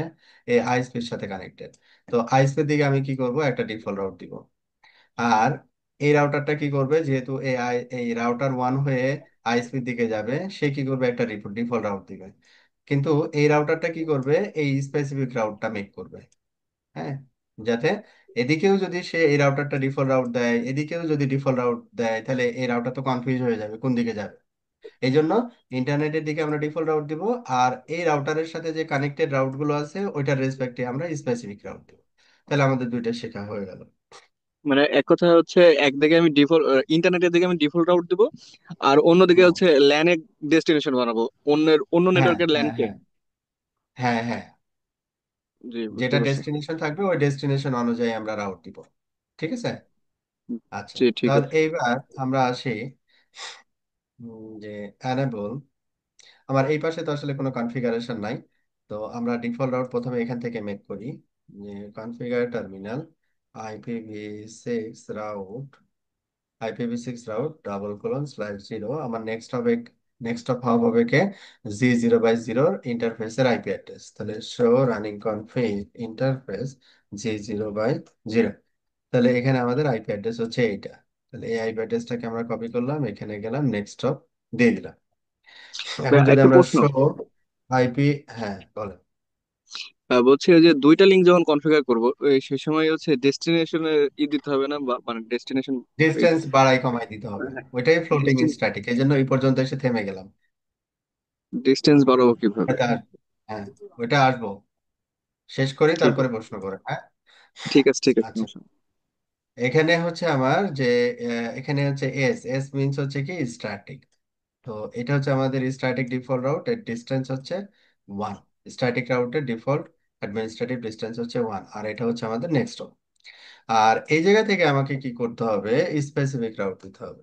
এই আইএসপির সাথে কানেক্টেড। তো আইএসপির দিকে আমি কি করব, একটা ডিফল্ট রাউট দিব। আর এই রাউটারটা কি করবে, যেহেতু এই রাউটার ওয়ান হয়ে আইএসপির দিকে যাবে, সে কি করবে, একটা ডিফল্ট রাউট দিবে। কিন্তু এই রাউটারটা কি করবে, এই স্পেসিফিক রাউটটা মেক করবে। হ্যাঁ, যাতে এদিকেও যদি সে এই রাউটারটা ডিফল্ট রাউট দেয়, এদিকেও যদি ডিফল্ট রাউট দেয়, তাহলে এই রাউটার তো কনফিউজ হয়ে যাবে কোন দিকে যাবে। এই জন্য ইন্টারনেটের দিকে আমরা ডিফল্ট রাউট দিব, আর এই রাউটারের সাথে যে কানেক্টেড রাউট গুলো আছে ওইটার রেসপেক্টে আমরা স্পেসিফিক রাউট দিব। তাহলে আমাদের দুইটা শেখা হয়ে গেল। মানে এক কথা হচ্ছে একদিকে আমি ডিফল্ট ইন্টারনেটের দিকে আমি ডিফল্ট রাউট দিব, আর অন্যদিকে হুম, হচ্ছে ল্যানের ডেস্টিনেশন বানাবো, অন্য হ্যাঁ নেটওয়ার্কের হ্যাঁ ল্যানকে। হ্যাঁ, হ্যাঁ হ্যাঁ, জি বুঝতে যেটা পারছি। ডেস্টিনেশন থাকবে ওই ডেস্টিনেশন অনুযায়ী আমরা রাউট দিব। ঠিক আছে। আচ্ছা, জি ঠিক তাহলে আছে। এইবার আমরা আসি যে অ্যানাবল। আমার এই পাশে তো আসলে কোনো কনফিগারেশন নাই, তো আমরা ডিফল্ট রাউট প্রথমে এখান থেকে মেক করি, যে configure terminal IPv6 route, IPv6 route //0। আমার নেক্সট অফ হাব হবে কে, G0/0 ইন্টারফেসের আইপি অ্যাড্রেস। তাহলে show running config interface G0/0। তাহলে এখানে আমাদের আইপি অ্যাড্রেস হচ্ছে এইটা। তাহলে এই আইপি অ্যাড্রেসটাকে আমরা কপি করলাম, এখানে গেলাম, নেক্সট অফ দিয়ে দিলাম। এখন যদি একটা আমরা প্রশ্ন, আইপি, হ্যাঁ বলেন। বলছি ওই যে দুইটা লিঙ্ক যখন কনফিগার করবো সেই সময় হচ্ছে ডেস্টিনেশনের দিতে হবে না, বা মানে ডেস্টিনেশন ডিস্টেন্স বাড়াই কমাই দিতে হবে, ওইটাই ফ্লোটিং ডিস্টেন্স স্ট্যাটিক, এই জন্য এই পর্যন্ত এসে থেমে গেলাম। ডিস্টেন্স বাড়াবো কিভাবে? এটা হ্যাঁ, ওইটা আসবো, শেষ করি ঠিক তারপরে আছে, প্রশ্ন করে, হ্যাঁ। ঠিক আছে, ঠিক আছে, আচ্ছা, সমস্যা নেই। এখানে হচ্ছে আমার যে এখানে হচ্ছে এস এস মিনস হচ্ছে কি স্ট্যাটিক। তো এটা হচ্ছে আমাদের স্ট্যাটিক ডিফল্ট রাউট, এর ডিস্টেন্স হচ্ছে 1। স্ট্যাটিক রাউটের ডিফল্ট অ্যাডমিনিস্ট্রেটিভ ডিস্টেন্স হচ্ছে 1, আর এটা হচ্ছে আমাদের নেক্সট। আর এই জায়গা থেকে আমাকে কি করতে হবে, স্পেসিফিক রাউট দিতে হবে,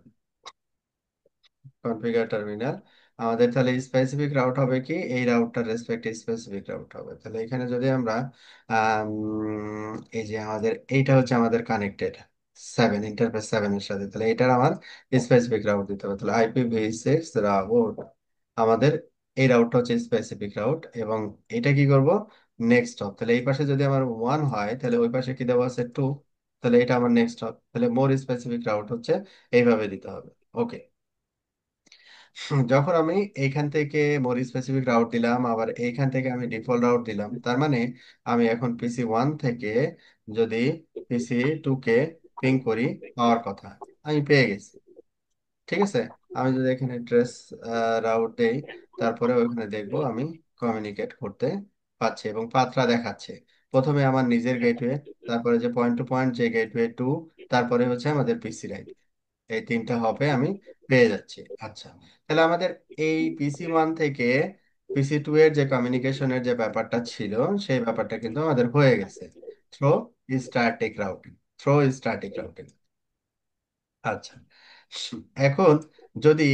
কনফিগার টার্মিনাল। আমাদের তাহলে স্পেসিফিক রাউট হবে কি, এই রাউটটার রেসপেক্ট স্পেসিফিক রাউট হবে। তাহলে এখানে যদি আমরা এই যে আমাদের এইটা হচ্ছে আমাদের কানেক্টেড 7, ইন্টারফেস 7 এর সাথে, তাহলে এটার আমার স্পেসিফিক রাউট দিতে হবে। তাহলে IPv6 রাউট, আমাদের এই রাউটটা হচ্ছে স্পেসিফিক রাউট, এবং এটা কি করব, নেক্সট হপ। তাহলে এই পাশে যদি আমার 1 হয়, তাহলে ওই পাশে কি দেওয়া আছে 2, তাহলে এটা আমার নেক্সট হপ। তাহলে মোর স্পেসিফিক রাউট হচ্ছে এইভাবে দিতে হবে। ওকে, যখন আমি এইখান থেকে মোর স্পেসিফিক রাউট দিলাম, আবার এইখান থেকে আমি ডিফল্ট রাউট দিলাম, তার মানে আমি এখন PC 1 থেকে যদি PC 2 কে পিং করি, পাওয়ার কথা, আমি পেয়ে গেছি। ঠিক আছে, আমি যদি এখানে ট্রেস রাউট দেই, তারপরে ওইখানে দেখবো আমি কমিউনিকেট করতে পারছি এবং পাত্রা দেখাচ্ছে। প্রথমে আমার নিজের গেটওয়ে, তারপরে যে পয়েন্ট টু পয়েন্ট যে গেটওয়ে 2, তারপরে হচ্ছে আমাদের PC, এই তিনটা হবে আমি পেয়ে যাচ্ছি। আচ্ছা, তাহলে আমাদের এই PC 1 থেকে PC 2 এর যে কমিউনিকেশনের যে ব্যাপারটা ছিল, সেই ব্যাপারটা কিন্তু আমাদের হয়ে গেছে through static routing, through static routing. আচ্ছা, এখন যদি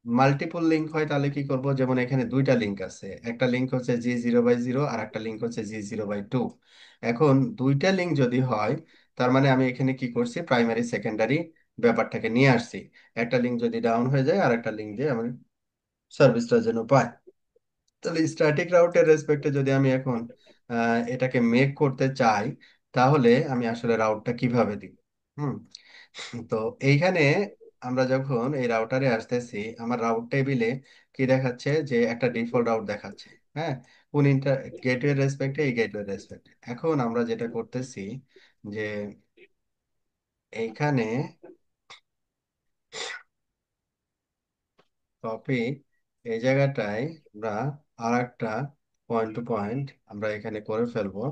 মাল্টিপল লিংক হয় তাহলে কি করব, যেমন এখানে দুইটা লিংক আছে, একটা লিংক হচ্ছে G0/0 আর একটা লিংক হচ্ছে G0/2। এখন দুইটা লিংক যদি হয়, তার মানে আমি এখানে কি করছি, প্রাইমারি সেকেন্ডারি ব্যাপারটাকে নিয়ে আসছি। একটা লিংক যদি ডাউন হয়ে যায়, আর একটা লিংক দিয়ে আমি সার্ভিসটা যেন পাই। তাহলে স্ট্যাটিক রাউটের রেসপেক্টে যদি আমি এখন এটাকে মেক করতে চাই, তাহলে আমি আসলে রাউটটা কিভাবে দিব। হুম, তো এইখানে আমরা যখন এই রাউটারে আসতেছি, আমার রাউট টেবিলে কি দেখাচ্ছে, যে একটা ডিফল্ট রাউট দেখাচ্ছে। হ্যাঁ, কোন গেটওয়ে রেসপেক্টে, এই গেটওয়ে রেসপেক্টে। এখন আমরা যেটা করতেছি, যে এইখানে কপি, এই জায়গাটায় আমরা আর একটা পয়েন্ট টু পয়েন্ট আমরা এখানে করে ফেলবো।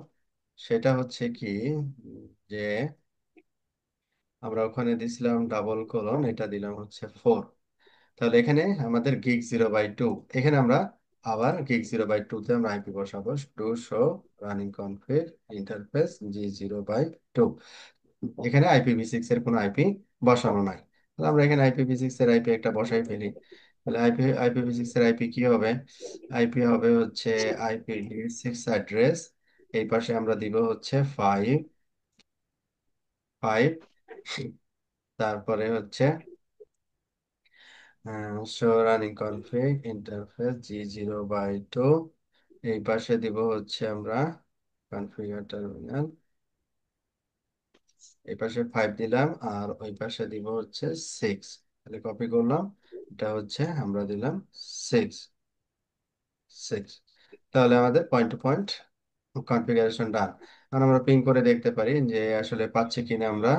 সেটা হচ্ছে কি, যে আমরা ওখানে দিছিলাম ডাবল কোলন, এটা দিলাম হচ্ছে 4। তাহলে এখানে আমাদের gig0/2, এখানে আমরা আবার gig0/2 তে আমরা আইপি বসাবো, to show running config interface G0/2। এখানে IPv6 এর কোনো আইপি বসানো নাই, তাহলে আমরা এখানে IPv6 এর আইপি একটা বসাই ফেলি। তাহলে IPv6 এর আইপি কি হবে, আইপি হবে হচ্ছে IPv6 অ্যাড্রেস, এই পাশে আমরা দিব হচ্ছে 5 5, তারপরে হচ্ছে show running config interface G0/2, এই পাশে দিব হচ্ছে আমরা কনফিগার টার্মিনাল, এই পাশে 5 দিলাম, আর ওই পাশে দিব হচ্ছে 6। তাহলে কপি করলাম, এটা হচ্ছে আমরা দিলাম 6 6। তাহলে আমাদের পয়েন্ট টু পয়েন্ট কনফিগারেশন ডান। এখন আমরা পিং করে দেখতে পারি যে আসলে পাচ্ছি কিনা আমরা।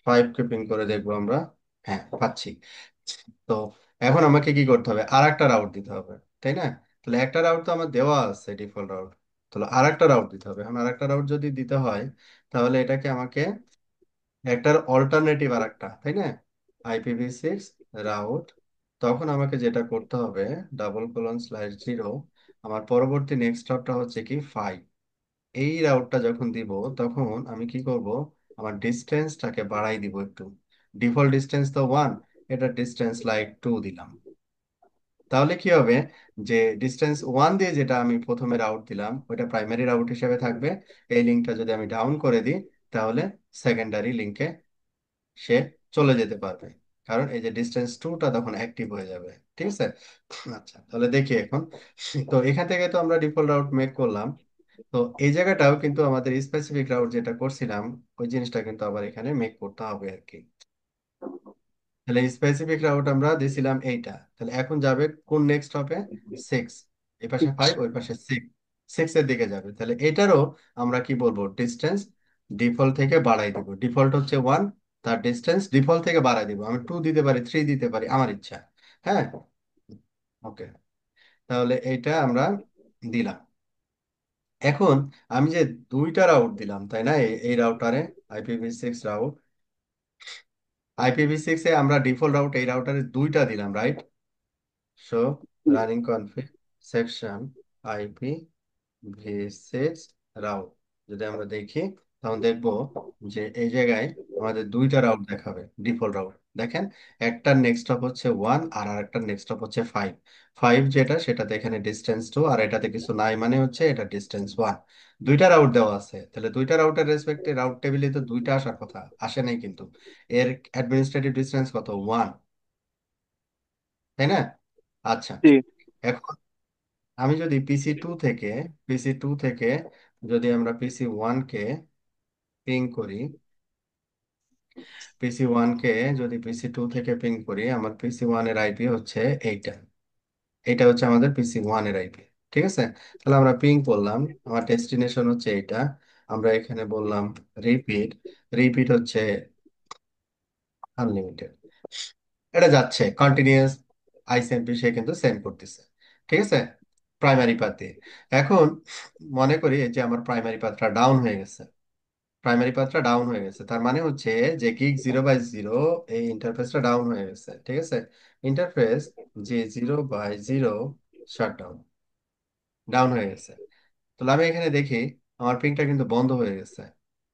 5 কে পিং করে দেখবো আমরা, হ্যাঁ পাচ্ছি। তো এখন আমাকে কি করতে হবে, আর একটা রাউট দিতে হবে, তাই না? তাহলে একটা রাউট তো আমার দেওয়া আছে ডিফল্ট রাউট, তাহলে আর একটা রাউট দিতে হবে। এখন আর একটা রাউট যদি দিতে হয়, তাহলে এটাকে আমাকে একটার অল্টারনেটিভ আর একটা, তাই না, IPv6 রাউট। তখন আমাকে যেটা করতে হবে, /0, আমার পরবর্তী নেক্সট রাউটটা হচ্ছে কি 5। এই রাউটটা যখন দিব, তখন আমি কি করব, আমার ডিস্টেন্সটাকে বাড়াই দিব একটু। ডিফল্ট ডিস্টেন্স তো 1, এটা ডিস্টেন্স লাইক 2 দিলাম। তাহলে কি হবে, যে ডিস্টেন্স 1 দিয়ে যেটা আমি প্রথমে রাউট দিলাম, ওইটা প্রাইমারি রাউট হিসেবে থাকবে। এই লিঙ্কটা যদি আমি ডাউন করে দিই, তাহলে সেকেন্ডারি লিঙ্কে সে চলে যেতে পারবে, কারণ এই যে ডিস্টেন্স 2টা তখন অ্যাক্টিভ হয়ে যাবে। ঠিক আছে, আচ্ছা তাহলে দেখি এখন। তো এখান থেকে তো আমরা ডিফল্ট রাউট মেক করলাম, তো এই জায়গাটাও কিন্তু আমাদের স্পেসিফিক রাউট যেটা করছিলাম, ওই জিনিসটা কিন্তু আবার এখানে মেক করতে হবে আর কি। তাহলে স্পেসিফিক রাউট আমরা দিছিলাম এইটা, তাহলে এখন যাবে কোন নেক্সট হবে? 6। এই পাশে 5, ওই পাশে 6, 6 এর দিকে যাবে। তাহলে এটারও আমরা কি বলবো, ডিস্টেন্স ডিফল্ট থেকে বাড়াই দিব। ডিফল্ট হচ্ছে 1, তার ডিস্টেন্স ডিফল্ট থেকে বাড়াই দিব। আমি 2 দিতে পারি, 3 দিতে পারি, আমার ইচ্ছা। হ্যাঁ, ওকে। তাহলে এইটা আমরা দিলাম। এখন আমি যে দুইটা রাউট দিলাম, তাই না, এই রাউটারে, IPv6 রাউট, IPv6 এ আমরা ডিফল্ট রাউট এই রাউটারে দুইটা দিলাম, right? So running config section IPv6 route, যদি আমরা দেখি, তখন দেখবো যে এই জায়গায় আমাদের দুইটা রাউট দেখাবে, ডিফল্ট রাউট। দেখেন, একটার নেক্সট হপ হচ্ছে 1, আর আরেকটার নেক্সট হপ হচ্ছে 5। 5 যেটা, সেটাতে এখানে ডিস্টেন্স 2, আর এটাতে কিছু নাই, মানে হচ্ছে এটা ডিস্টেন্স 1। দুইটা রাউট দেওয়া আছে, তাহলে দুইটা রাউটের রেসপেক্টে রাউট টেবিলে তো দুইটা আসার কথা, আসে নাই কিন্তু। এর অ্যাডমিনিস্ট্রেটিভ ডিস্টেন্স কত? 1, তাই না? আচ্ছা, জি। এখন আমি যদি পিসি টু থেকে যদি আমরা পিসি 1 কে পিং করি, পিসি 1 কে যদি পিসি 2 থেকে পিং করি, আমার পিসি 1 এর আইপি হচ্ছে এইটা। এটা হচ্ছে আমাদের পিসি 1 এর আইপি। ঠিক আছে, তাহলে আমরা পিং করলাম, আমার ডেস্টিনেশন হচ্ছে এইটা। আমরা এখানে বললাম রিপিট, রিপিট হচ্ছে আনলিমিটেড। এটা যাচ্ছে কন্টিনিউয়াস, আইসিএমপি সে কিন্তু সেন্ড করতেছে। ঠিক আছে, প্রাইমারি পাথ দিয়ে। এখন মনে করি এই যে আমার প্রাইমারি পাথটা ডাউন হয়ে গেছে, প্রাইমারি পাথটা ডাউন হয়ে গেছে, তার মানে হচ্ছে যে গিগ 0/0 এই ইন্টারফেসটা ডাউন হয়ে গেছে। ঠিক আছে, ইন্টারফেস যে 0/0 শাটডাউন, ডাউন হয়ে গেছে। তাহলে আমি এখানে দেখি আমার পিংটা কিন্তু বন্ধ হয়ে গেছে,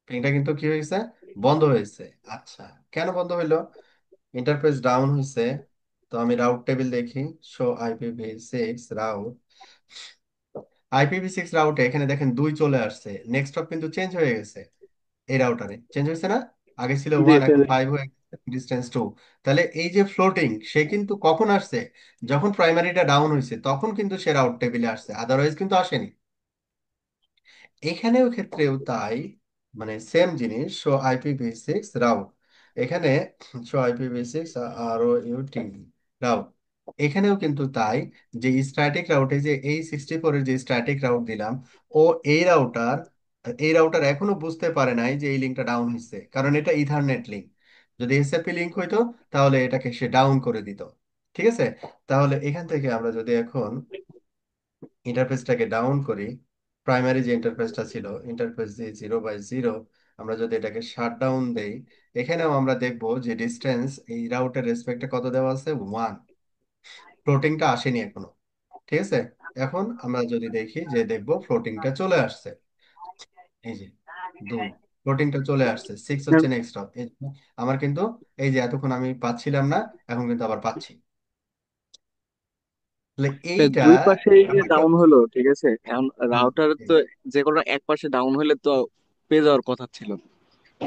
পিংটা কিন্তু কি হয়েছে, বন্ধ হয়েছে। আচ্ছা, কেন বন্ধ হইলো? ইন্টারফেস ডাউন হয়েছে। তো আমি রাউট টেবিল দেখি, শো IPv6 রাউট, IPv6 রাউটে এখানে দেখেন 2 চলে আসছে, নেক্সট হপ কিন্তু চেঞ্জ হয়ে গেছে। এই রাউটারে চেঞ্জ হয়েছে না? আগে ছিল জি 1, এখন সেটাই। 5 হয়ে গেছে, ডিস্টেন্স 2। তাহলে এই যে ফ্লোটিং, সে কিন্তু কখন আসছে? যখন প্রাইমারিটা ডাউন হয়েছে তখন কিন্তু সে রাউট টেবিলে আসছে, আদারওয়াইজ কিন্তু আসেনি। এখানেও ক্ষেত্রেও তাই, মানে সেম জিনিস, শো IPv6 রাউট, এখানে শো IPv6 ROUT রাউট, এখানেও কিন্তু তাই, যে স্ট্যাটিক রাউটে যে এই 64 এর যে স্ট্যাটিক রাউট দিলাম, ও এই রাউটার, এই রাউটার এখনো বুঝতে পারে নাই যে এই লিঙ্কটা ডাউন হয়েছে, কারণ এটা ইথারনেট লিঙ্ক। যদি এসএপি লিঙ্ক হইতো তাহলে এটাকে সে ডাউন করে দিত। ঠিক আছে, তাহলে এখান থেকে আমরা যদি এখন ইন্টারফেসটাকে ডাউন করি, প্রাইমারি যে ইন্টারফেসটা ছিল, ইন্টারফেস যে 0/0, আমরা যদি এটাকে শাট ডাউন দেই, এখানেও আমরা দেখব যে ডিস্টেন্স এই রাউটের রেসপেক্টে কত দেওয়া আছে, 1। ফ্লোটিংটা আসেনি এখনো। ঠিক আছে, এখন আমরা যদি দেখি, যে দেখব ফ্লোটিংটা চলে আসছে, এই যে 2, ফ্লোটিংটা চলে আসছে, 6 হচ্ছে নেক্সট হপ। আমার কিন্তু এই যে এতক্ষণ আমি পাচ্ছিলাম না, এখন কিন্তু আবার পাচ্ছি। তাহলে এইটা দুই পাশে যে ব্যাপারটা, ডাউন হলো, ঠিক আছে, এখন হুম, রাউটার তো যে কোনো এক পাশে ডাউন হলে তো পেয়ে যাওয়ার কথা ছিল।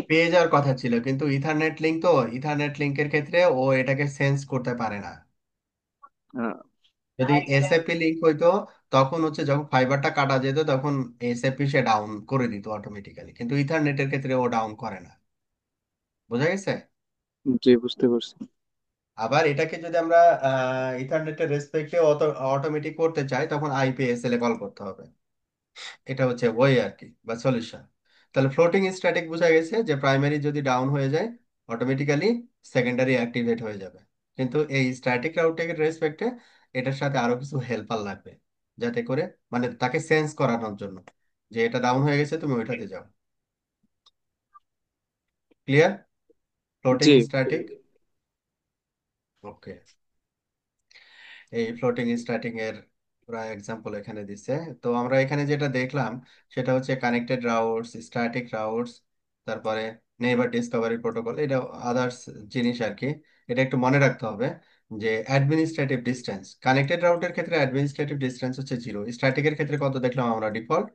পেয়ে যাওয়ার কথা ছিল, কিন্তু ইথারনেট লিঙ্ক তো, ইথারনেট লিঙ্কের ক্ষেত্রে ও এটাকে সেন্স করতে পারে না। হ্যাঁ। যদি এসএপি লিঙ্ক হইতো, তখন হচ্ছে যখন ফাইবারটা কাটা যেত তখন এসএপি সে ডাউন করে দিত অটোমেটিক্যালি, কিন্তু ইথারনেটের ক্ষেত্রে ও ডাউন করে না। বোঝা গেছে? জি, বুঝতে পারছি। আবার এটাকে যদি আমরা ইথারনেটের রেসপেক্টে অটোমেটিক করতে চাই, তখন আইপিএসএল এ কল করতে হবে। এটা হচ্ছে ওই আর কি, বা সলিউশন। তাহলে ফ্লোটিং স্ট্যাটিক বোঝা গেছে, যে প্রাইমারি যদি ডাউন হয়ে যায় অটোমেটিক্যালি সেকেন্ডারি অ্যাক্টিভেট হয়ে যাবে। কিন্তু এই স্ট্যাটিক রাউটিং এর রেসপেক্টে এটার সাথে আরো কিছু হেল্পার লাগবে, যাতে করে, মানে তাকে সেন্স করানোর জন্য, যে এটা ডাউন হয়ে গেছে, তুমি ওইটাতে যাও। ক্লিয়ার? ফ্লোটিং জি। স্ট্যাটিক, ওকে। এই ফ্লোটিং স্ট্যাটিং এর প্রায় এক্সাম্পল এখানে দিছে। তো আমরা এখানে যেটা দেখলাম, সেটা হচ্ছে কানেক্টেড রাউটস, স্ট্যাটিক রাউটস, তারপরে নেইবার ডিসকভারি প্রোটোকল, এটা আদার্স জিনিস আর কি। এটা একটু মনে রাখতে হবে, যে অ্যাডমিনিস্ট্রেটিভ ডিস্টেন্স কানেক্টেড রাউটের ক্ষেত্রে অ্যাডমিনিস্ট্রেটিভ ডিস্টেন্স হচ্ছে 0, স্ট্যাটিকের ক্ষেত্রে কত দেখলাম আমরা, ডিফল্ট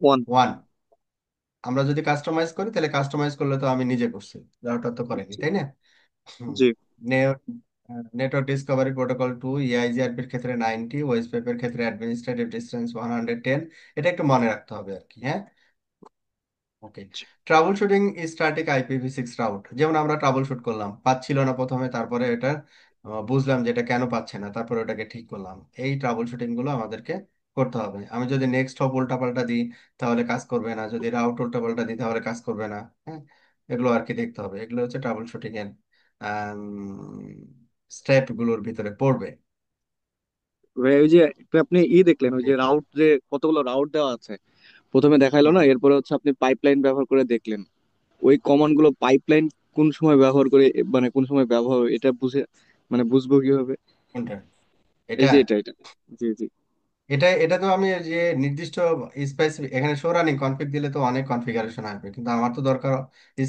ওয়ান। 1। আমরা যদি কাস্টমাইজ করি, তাহলে কাস্টমাইজ করলে তো আমি নিজে করছি, রাউটার তো করেনি, তাই না? জি। নেটওয়ার্ক ডিসকভারি প্রোটোকল 2, EIGRP এর ক্ষেত্রে 90, ওয়েসপেপ এর ক্ষেত্রে অ্যাডমিনিস্ট্রেটিভ ডিস্টেন্স 110। এটা একটু মনে রাখতে হবে আর কি, হ্যাঁ। Okay, troubleshooting static IPv6 route, যেমন আমরা ট্রাবল শুট করলাম, পাচ্ছিল না প্রথমে, তারপরে এটা বুঝলাম যে এটা কেন পাচ্ছে না, তারপরে ওটাকে ঠিক করলাম। এই ট্রাবল শুটিং গুলো আমাদেরকে করতে হবে। আমি যদি নেক্সট হপ উল্টাপাল্টা দিই তাহলে কাজ করবে না, যদি রাউট উল্টাপাল্টা দিই তাহলে কাজ করবে না। হ্যাঁ, এগুলো আর কি দেখতে হবে, এগুলো হচ্ছে ট্রাবল শুটিং এর স্টেপ গুলোর ভিতরে পড়বে। ভাই ওই যে একটা আপনি দেখলেন ওই যে রাউট, যে কতগুলো রাউট দেওয়া আছে, প্রথমে দেখাইলো হুম, না, এরপরে হচ্ছে আপনি পাইপলাইন ব্যবহার করে দেখলেন ওই কমান্ড গুলো পাইপলাইন কোন সময় ব্যবহার করে, মানে কোন সময় ব্যবহার হয়, এটা বুঝে মানে বুঝবো কিভাবে? কোনটা? এই এটা যে এটা জি জি। এটা এটা তো আমি যে নির্দিষ্ট স্পেসিফিক, এখানে শো রানিং কনফিগ দিলে তো অনেক কনফিগারেশন আসবে, কিন্তু আমার তো দরকার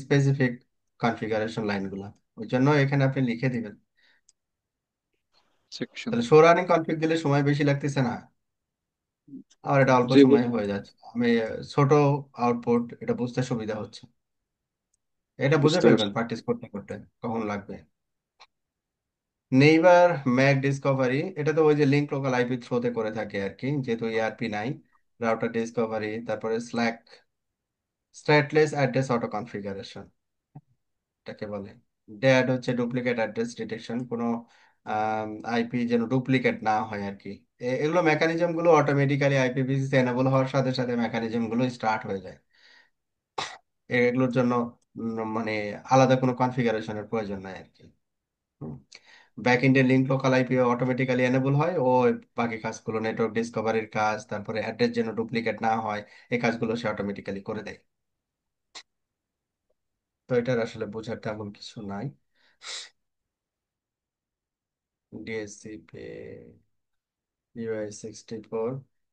স্পেসিফিক কনফিগারেশন লাইনগুলো। ওই জন্য এখানে আপনি লিখে দিবেন। সেকশন। তাহলে শো রানিং কনফিগ দিলে সময় বেশি লাগতেছে না, আর এটা অল্প জি সময়ে বুঝলাম। হয়ে যাচ্ছে। আমি ছোট আউটপুট, এটা বুঝতে সুবিধা হচ্ছে। এটা বুঝে বুঝতে ফেলবেন পারছি। প্র্যাকটিস করতে করতে কখন লাগবে। নেইবার ম্যাক ডিসকভারি, এটা তো ওই যে লিঙ্ক লোকাল আইপি থ্রোতে করে থাকে আর কি, যেহেতু ERP নাই। রাউটার ডিসকভারি, তারপরে স্ল্যাক স্ট্যাটলেস অ্যাড্রেস অটো কনফিগারেশন, এটাকে বলে। ড্যাড হচ্ছে ডুপ্লিকেট অ্যাড্রেস ডিটেকশন, কোনো আইপি যেন ডুপ্লিকেট না হয় আর কি। এগুলো মেকানিজম গুলো অটোমেটিক্যালি IPv6 এনেবল হওয়ার সাথে সাথে মেকানিজম গুলো স্টার্ট হয়ে যায়। এগুলোর জন্য মানে আলাদা কোনো কনফিগারেশনের প্রয়োজন নাই আর কি। ব্যাক এন্ডে link local IP automatically enable হয়, ও বাকি কাজগুলো নেটওয়ার্ক ডিসকভারির কাজ, তারপরে অ্যাড্রেস যেন ডুপ্লিকেট না হয়, এই কাজগুলো সে অটোমেটিক্যালি করে দেয়। তো এটার আসলে বোঝার তেমন কিছু নাই। DSCP UI64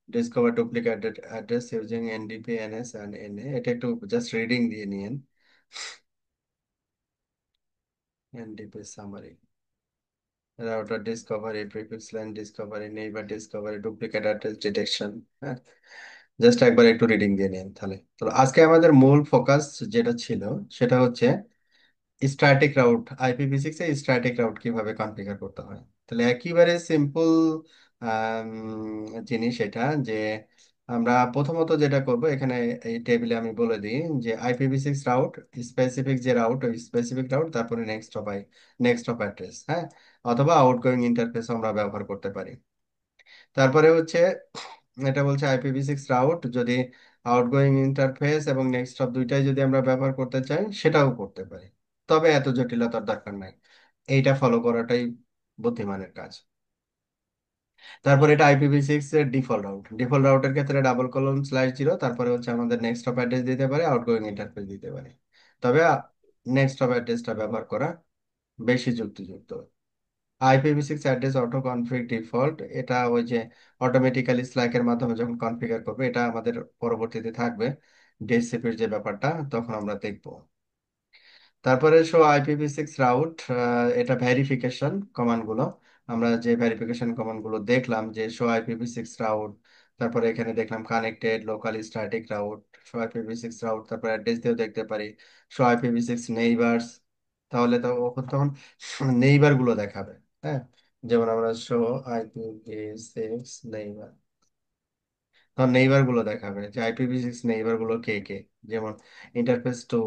discover duplicate address using NDP, NS and NA, এটা একটু জাস্ট রিডিং দিয়ে নিয়েন। NDP summary, router discovery, prefix line discovery, neighbor discovery, duplicate address detection। হ্যাঁ, জাস্ট একবার একটু রিডিং দিয়ে নিন তাহলে। তো আজকে আমাদের মূল ফোকাস যেটা ছিল সেটা হচ্ছে স্ট্যাটিক রাউট, IPv6 এ স্ট্যাটিক রাউট কিভাবে কনফিগার করতে হয়। তাহলে একেবারে সিম্পল জিনিস এটা, যে আমরা প্রথমত যেটা করব এখানে, এই টেবিলে আমি বলে দিই যে IPv6 রাউট, স্পেসিফিক যে রাউট, ওই স্পেসিফিক রাউট, তারপরে নেক্সট অফ অ্যাড্রেস, হ্যাঁ, অথবা আউটগোয়িং ইন্টারফেস আমরা ব্যবহার করতে পারি। তারপরে হচ্ছে এটা বলছে IPv6 রাউট যদি আউটগোয়িং ইন্টারফেস এবং নেক্সট অফ দুইটাই যদি আমরা ব্যবহার করতে চাই সেটাও করতে পারি, তবে এত জটিলতার দরকার নাই। এইটা ফলো করাটাই বুদ্ধিমানের কাজ। তারপর এটা IPv6 এর ডিফল্ট রাউটের ক্ষেত্রে :/0, তারপরে হচ্ছে আমাদের নেক্সট অফ অ্যাড্রেস দিতে পারে, আউটগোয়িং ইন্টারফেস দিতে পারে। তবে নেক্সট অফ অ্যাড্রেসটা ব্যবহার করা বেশি যুক্তিযুক্ত। IPv6 address auto config default, এটা ওই যে অটোমেটিক্যালি স্ল্যাকের মাধ্যমে যখন কনফিগার করবে, এটা আমাদের পরবর্তীতে থাকবে DHCP-র যে ব্যাপারটা, তখন আমরা দেখবো। তারপরে শো IPv6 রাউট, এটা ভেরিফিকেশন কমান্ড গুলো, আমরা যে ভেরিফিকেশন কমান্ড গুলো দেখলাম, যে শো IPv6 রাউট, তারপরে এখানে দেখলাম connected local static route, show IPv6 route, তারপর অ্যাড্রেস দিয়েও দেখতে পারি শো IPv6 নেইবার্স। তাহলে তো তখন নেইবার গুলো দেখাবে। হ্যাঁ, যেমন আমরা শো IPv6 নেইবার, তখন নেইবার গুলো দেখাবে যে IPv6 নেইবার গুলো কে কে, যেমন ইন্টারফেস 2,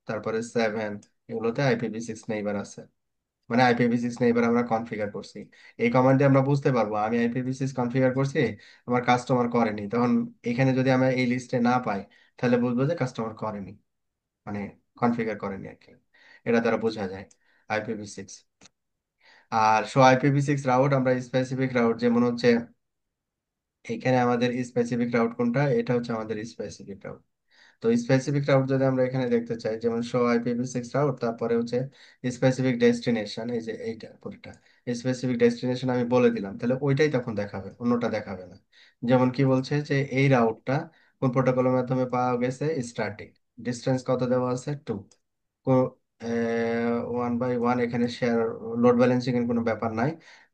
তারপরে 7, এগুলোতে IPv6 নেইবার আছে। মানে IPv6 নেইবার আমরা কনফিগার করছি। এই কমান্ডে আমরা বুঝতে পারবো আমি IPv6 কনফিগার করছি, আমার কাস্টমার করেনি, তখন এখানে যদি আমরা এই লিস্টে না পাই তাহলে বুঝবো যে কাস্টমার করেনি, মানে কনফিগার করেনি আর কি। এটা দ্বারা বোঝা যায় IPv6। আর শো IPv6 রাউট, আমরা স্পেসিফিক রাউট, যেমন হচ্ছে এখানে আমাদের স্পেসিফিক রাউট কোনটা, এটা হচ্ছে আমাদের স্পেসিফিক রাউট। তো স্পেসিফিক রাউট যদি আমরা এখানে দেখতে চাই, যেমন শো IPv6 রাউট, তারপরে হচ্ছে স্পেসিফিক ডেস্টিনেশন, এই যে এইটা পুরোটা স্পেসিফিক ডেস্টিনেশন আমি বলে দিলাম, তাহলে ওইটাই তখন দেখাবে, অন্যটা দেখাবে না। যেমন কি বলছে যে এই রাউটটা কোন প্রোটোকলের মাধ্যমে পাওয়া গেছে, স্ট্যাটিক, ডিস্টেন্স কত দেওয়া আছে 2, 1/1, এখানে শেয়ার লোড ব্যালেন্সিং এর কোনো ব্যাপার নাই।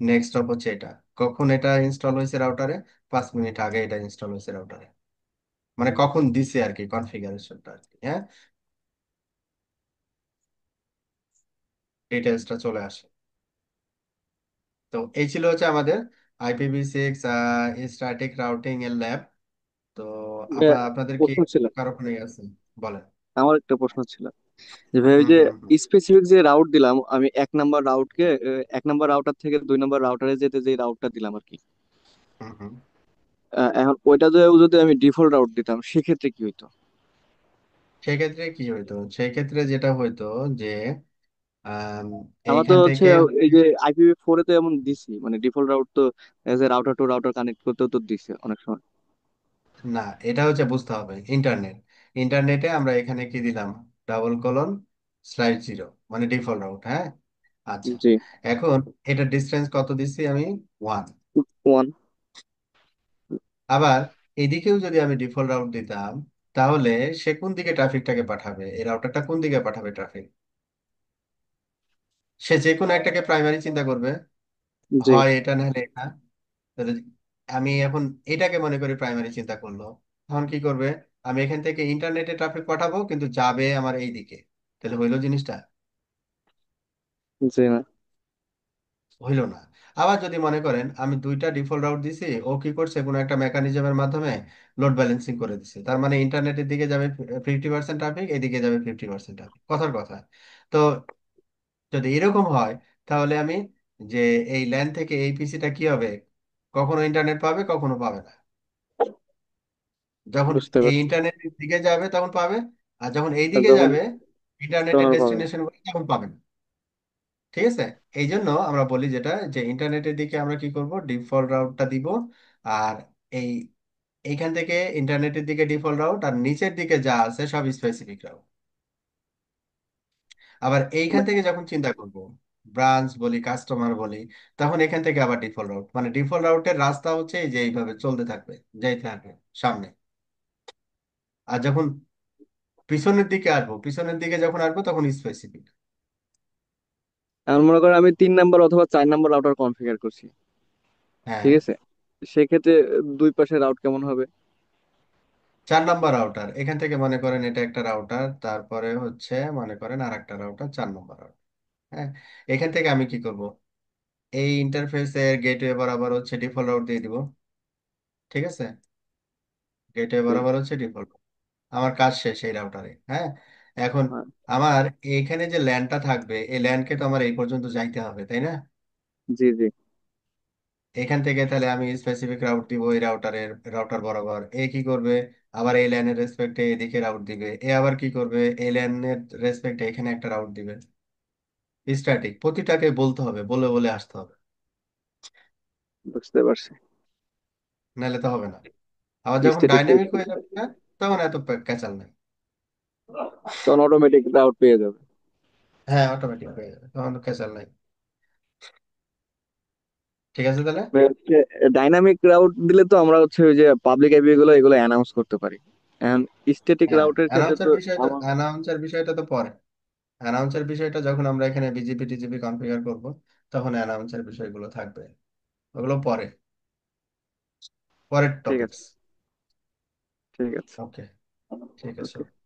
নেক্সট অফ হচ্ছে এটা, কখন এটা ইনস্টল হয়েছে রাউটারে, 5 মিনিট আগে এটা ইনস্টল হয়েছে রাউটারে, মানে কখন দিছে আর কি কনফিগারেশনটা আর কি। হ্যাঁ, ডিটেলসটা চলে আসে। তো এই ছিল হচ্ছে আমাদের IPv6 স্ট্যাটিক রাউটিং এর ল্যাব। তো ভাইয়া, আপনাদের কি প্রশ্ন ছিল। কারো কোনো আছে? বলেন। আমার একটা প্রশ্ন ছিল যে ভাই, ওই হুম যে হুম হুম স্পেসিফিক যে রাউট দিলাম আমি, 1 নাম্বার রাউটকে, 1 নাম্বার রাউটার থেকে 2 নাম্বার রাউটারে যেতে যে রাউটটা দিলাম আর কি, হুম হুম। এখন ওইটা যদি আমি ডিফল্ট রাউট দিতাম সেক্ষেত্রে কি হইতো? সেক্ষেত্রে কি হইতো, সেক্ষেত্রে যেটা হইতো যে আম, আমরা তো এইখান হচ্ছে থেকে এই যে IPv4 এ তো এমন দিছি, মানে ডিফল্ট রাউট তো as a router to router connect করতেও তো দিছে অনেক সময়। না, এটা হচ্ছে বুঝতে হবে ইন্টারনেট। ইন্টারনেটে আমরা এখানে কি দিলাম, /0 মানে ডিফল্ট রাউট, হ্যাঁ। আচ্ছা, জি। এখন এটা ডিস্টেন্স কত দিচ্ছি আমি, 1। ওয়ান। আবার এদিকেও যদি আমি ডিফল্ট রাউট দিতাম, তাহলে সে কোন দিকে ট্রাফিকটাকে পাঠাবে, এই রাউটারটা কোন দিকে পাঠাবে ট্রাফিক? সে যে কোনো একটাকে প্রাইমারি চিন্তা করবে, জি। হয় এটা না হলে এটা। তাহলে আমি এখন এটাকে মনে করি প্রাইমারি চিন্তা করলো, তখন কি করবে, আমি এখান থেকে ইন্টারনেটে ট্রাফিক পাঠাবো কিন্তু যাবে আমার এই দিকে। তাহলে হইলো জিনিসটা? জি না। হইলো না। আবার যদি মনে করেন আমি দুইটা ডিফল্ট রাউট দিছি, ও কি করছে কোনো একটা মেকানিজমের মাধ্যমে লোড ব্যালেন্সিং করে দিছে, তার মানে ইন্টারনেটের দিকে যাবে 50% ট্রাফিক, এদিকে যাবে 50% ট্রাফিক, কথার কথা। তো যদি এরকম হয়, তাহলে আমি যে এই ল্যান থেকে এই পিসিটা কি হবে, কখনো ইন্টারনেট পাবে কখনো পাবে না। যখন বুঝতে এই পারছি। ইন্টারনেটের দিকে যাবে তখন পাবে, আর যখন এই আর দিকে যখন, যাবে তখন ইন্টারনেটের আর পাবেন। ডেস্টিনেশন তখন পাবে না। ঠিক আছে, এই জন্য আমরা বলি যেটা, যে ইন্টারনেটের দিকে আমরা কি করব, ডিফল্ট রাউটটা দিব। আর এই এইখান থেকে ইন্টারনেটের দিকে ডিফল্ট রাউট, আর নিচের দিকে যা আছে সব স্পেসিফিক রাউট। আবার এইখান থেকে যখন চিন্তা করব, ব্রাঞ্চ বলি কাস্টমার বলি, তখন এখান থেকে আবার ডিফল্ট রাউট, মানে ডিফল্ট রাউটের রাস্তা হচ্ছে এই যে এইভাবে চলতে থাকবে, যাইতে থাকবে সামনে। আর যখন পিছনের দিকে যখন আসবো তখন স্পেসিফিক। এখন মনে করেন আমি 3 নাম্বার অথবা 4 নাম্বার রাউটার কনফিগার করছি, হ্যাঁ, ঠিক আছে, সেক্ষেত্রে দুই পাশে রাউট কেমন হবে? 4 নম্বর রাউটার, এখান থেকে মনে করেন এটা একটা রাউটার, তারপরে হচ্ছে মনে করেন আর একটা রাউটার, 4 নম্বর রাউটার। হ্যাঁ, এখান থেকে আমি কি করব, এই ইন্টারফেসের গেটওয়ে বরাবর হচ্ছে ডিফল্ট রাউট দিয়ে দিব। ঠিক আছে, গেটওয়ে জি। বরাবর হচ্ছে ডিফল্ট, আমার কাজ শেষ এই রাউটারে, হ্যাঁ। এখন হ্যাঁ। আমার এইখানে যে ল্যানটা থাকবে, এই ল্যানকে তো আমার এই পর্যন্ত যাইতে হবে, তাই না? জি। জি। এখান থেকে তাহলে আমি স্পেসিফিক রাউট দিব এই রাউটার বরাবর, এ কি করবে, আবার এই ল্যানের রেসপেক্টে এদিকে রাউট দিবে, এ আবার কি করবে, এই ল্যানের রেসপেক্টে এখানে একটা রাউট দিবে। স্ট্যাটিক, প্রতিটাকে বলতে হবে, বলে বলে আসতে হবে, বুঝতে পারছি। নাহলে তো হবে না। আবার যখন স্ট্যাটিক, ডাইনামিক হয়ে যাবে না, তখন এত ক্যাচাল নেই। তখন অটোমেটিক রাউট পেয়ে যাবে। হ্যাঁ, অটোমেটিক হয়ে যাবে, তখন ক্যাচাল নাই। ঠিক আছে তাহলে। ডাইনামিক রাউট দিলে তো আমরা হচ্ছে ওই যে পাবলিক আইপি গুলো এগুলো অ্যানাউন্স করতে পারি। এখন স্ট্যাটিক হ্যাঁ, রাউটের ক্ষেত্রে তো আমার, অ্যানাউন্সের বিষয়টা তো পরে। অ্যানাউন্সের বিষয়টা যখন আমরা এখানে বিজিপি টিজিপি কনফিগার করব, তখন অ্যানাউন্সের বিষয়গুলো থাকবে, ওগুলো পরে, পরের ঠিক টপিকস। আছে। ঠিক আছে। ওকে, ঠিক আছে। ওকে।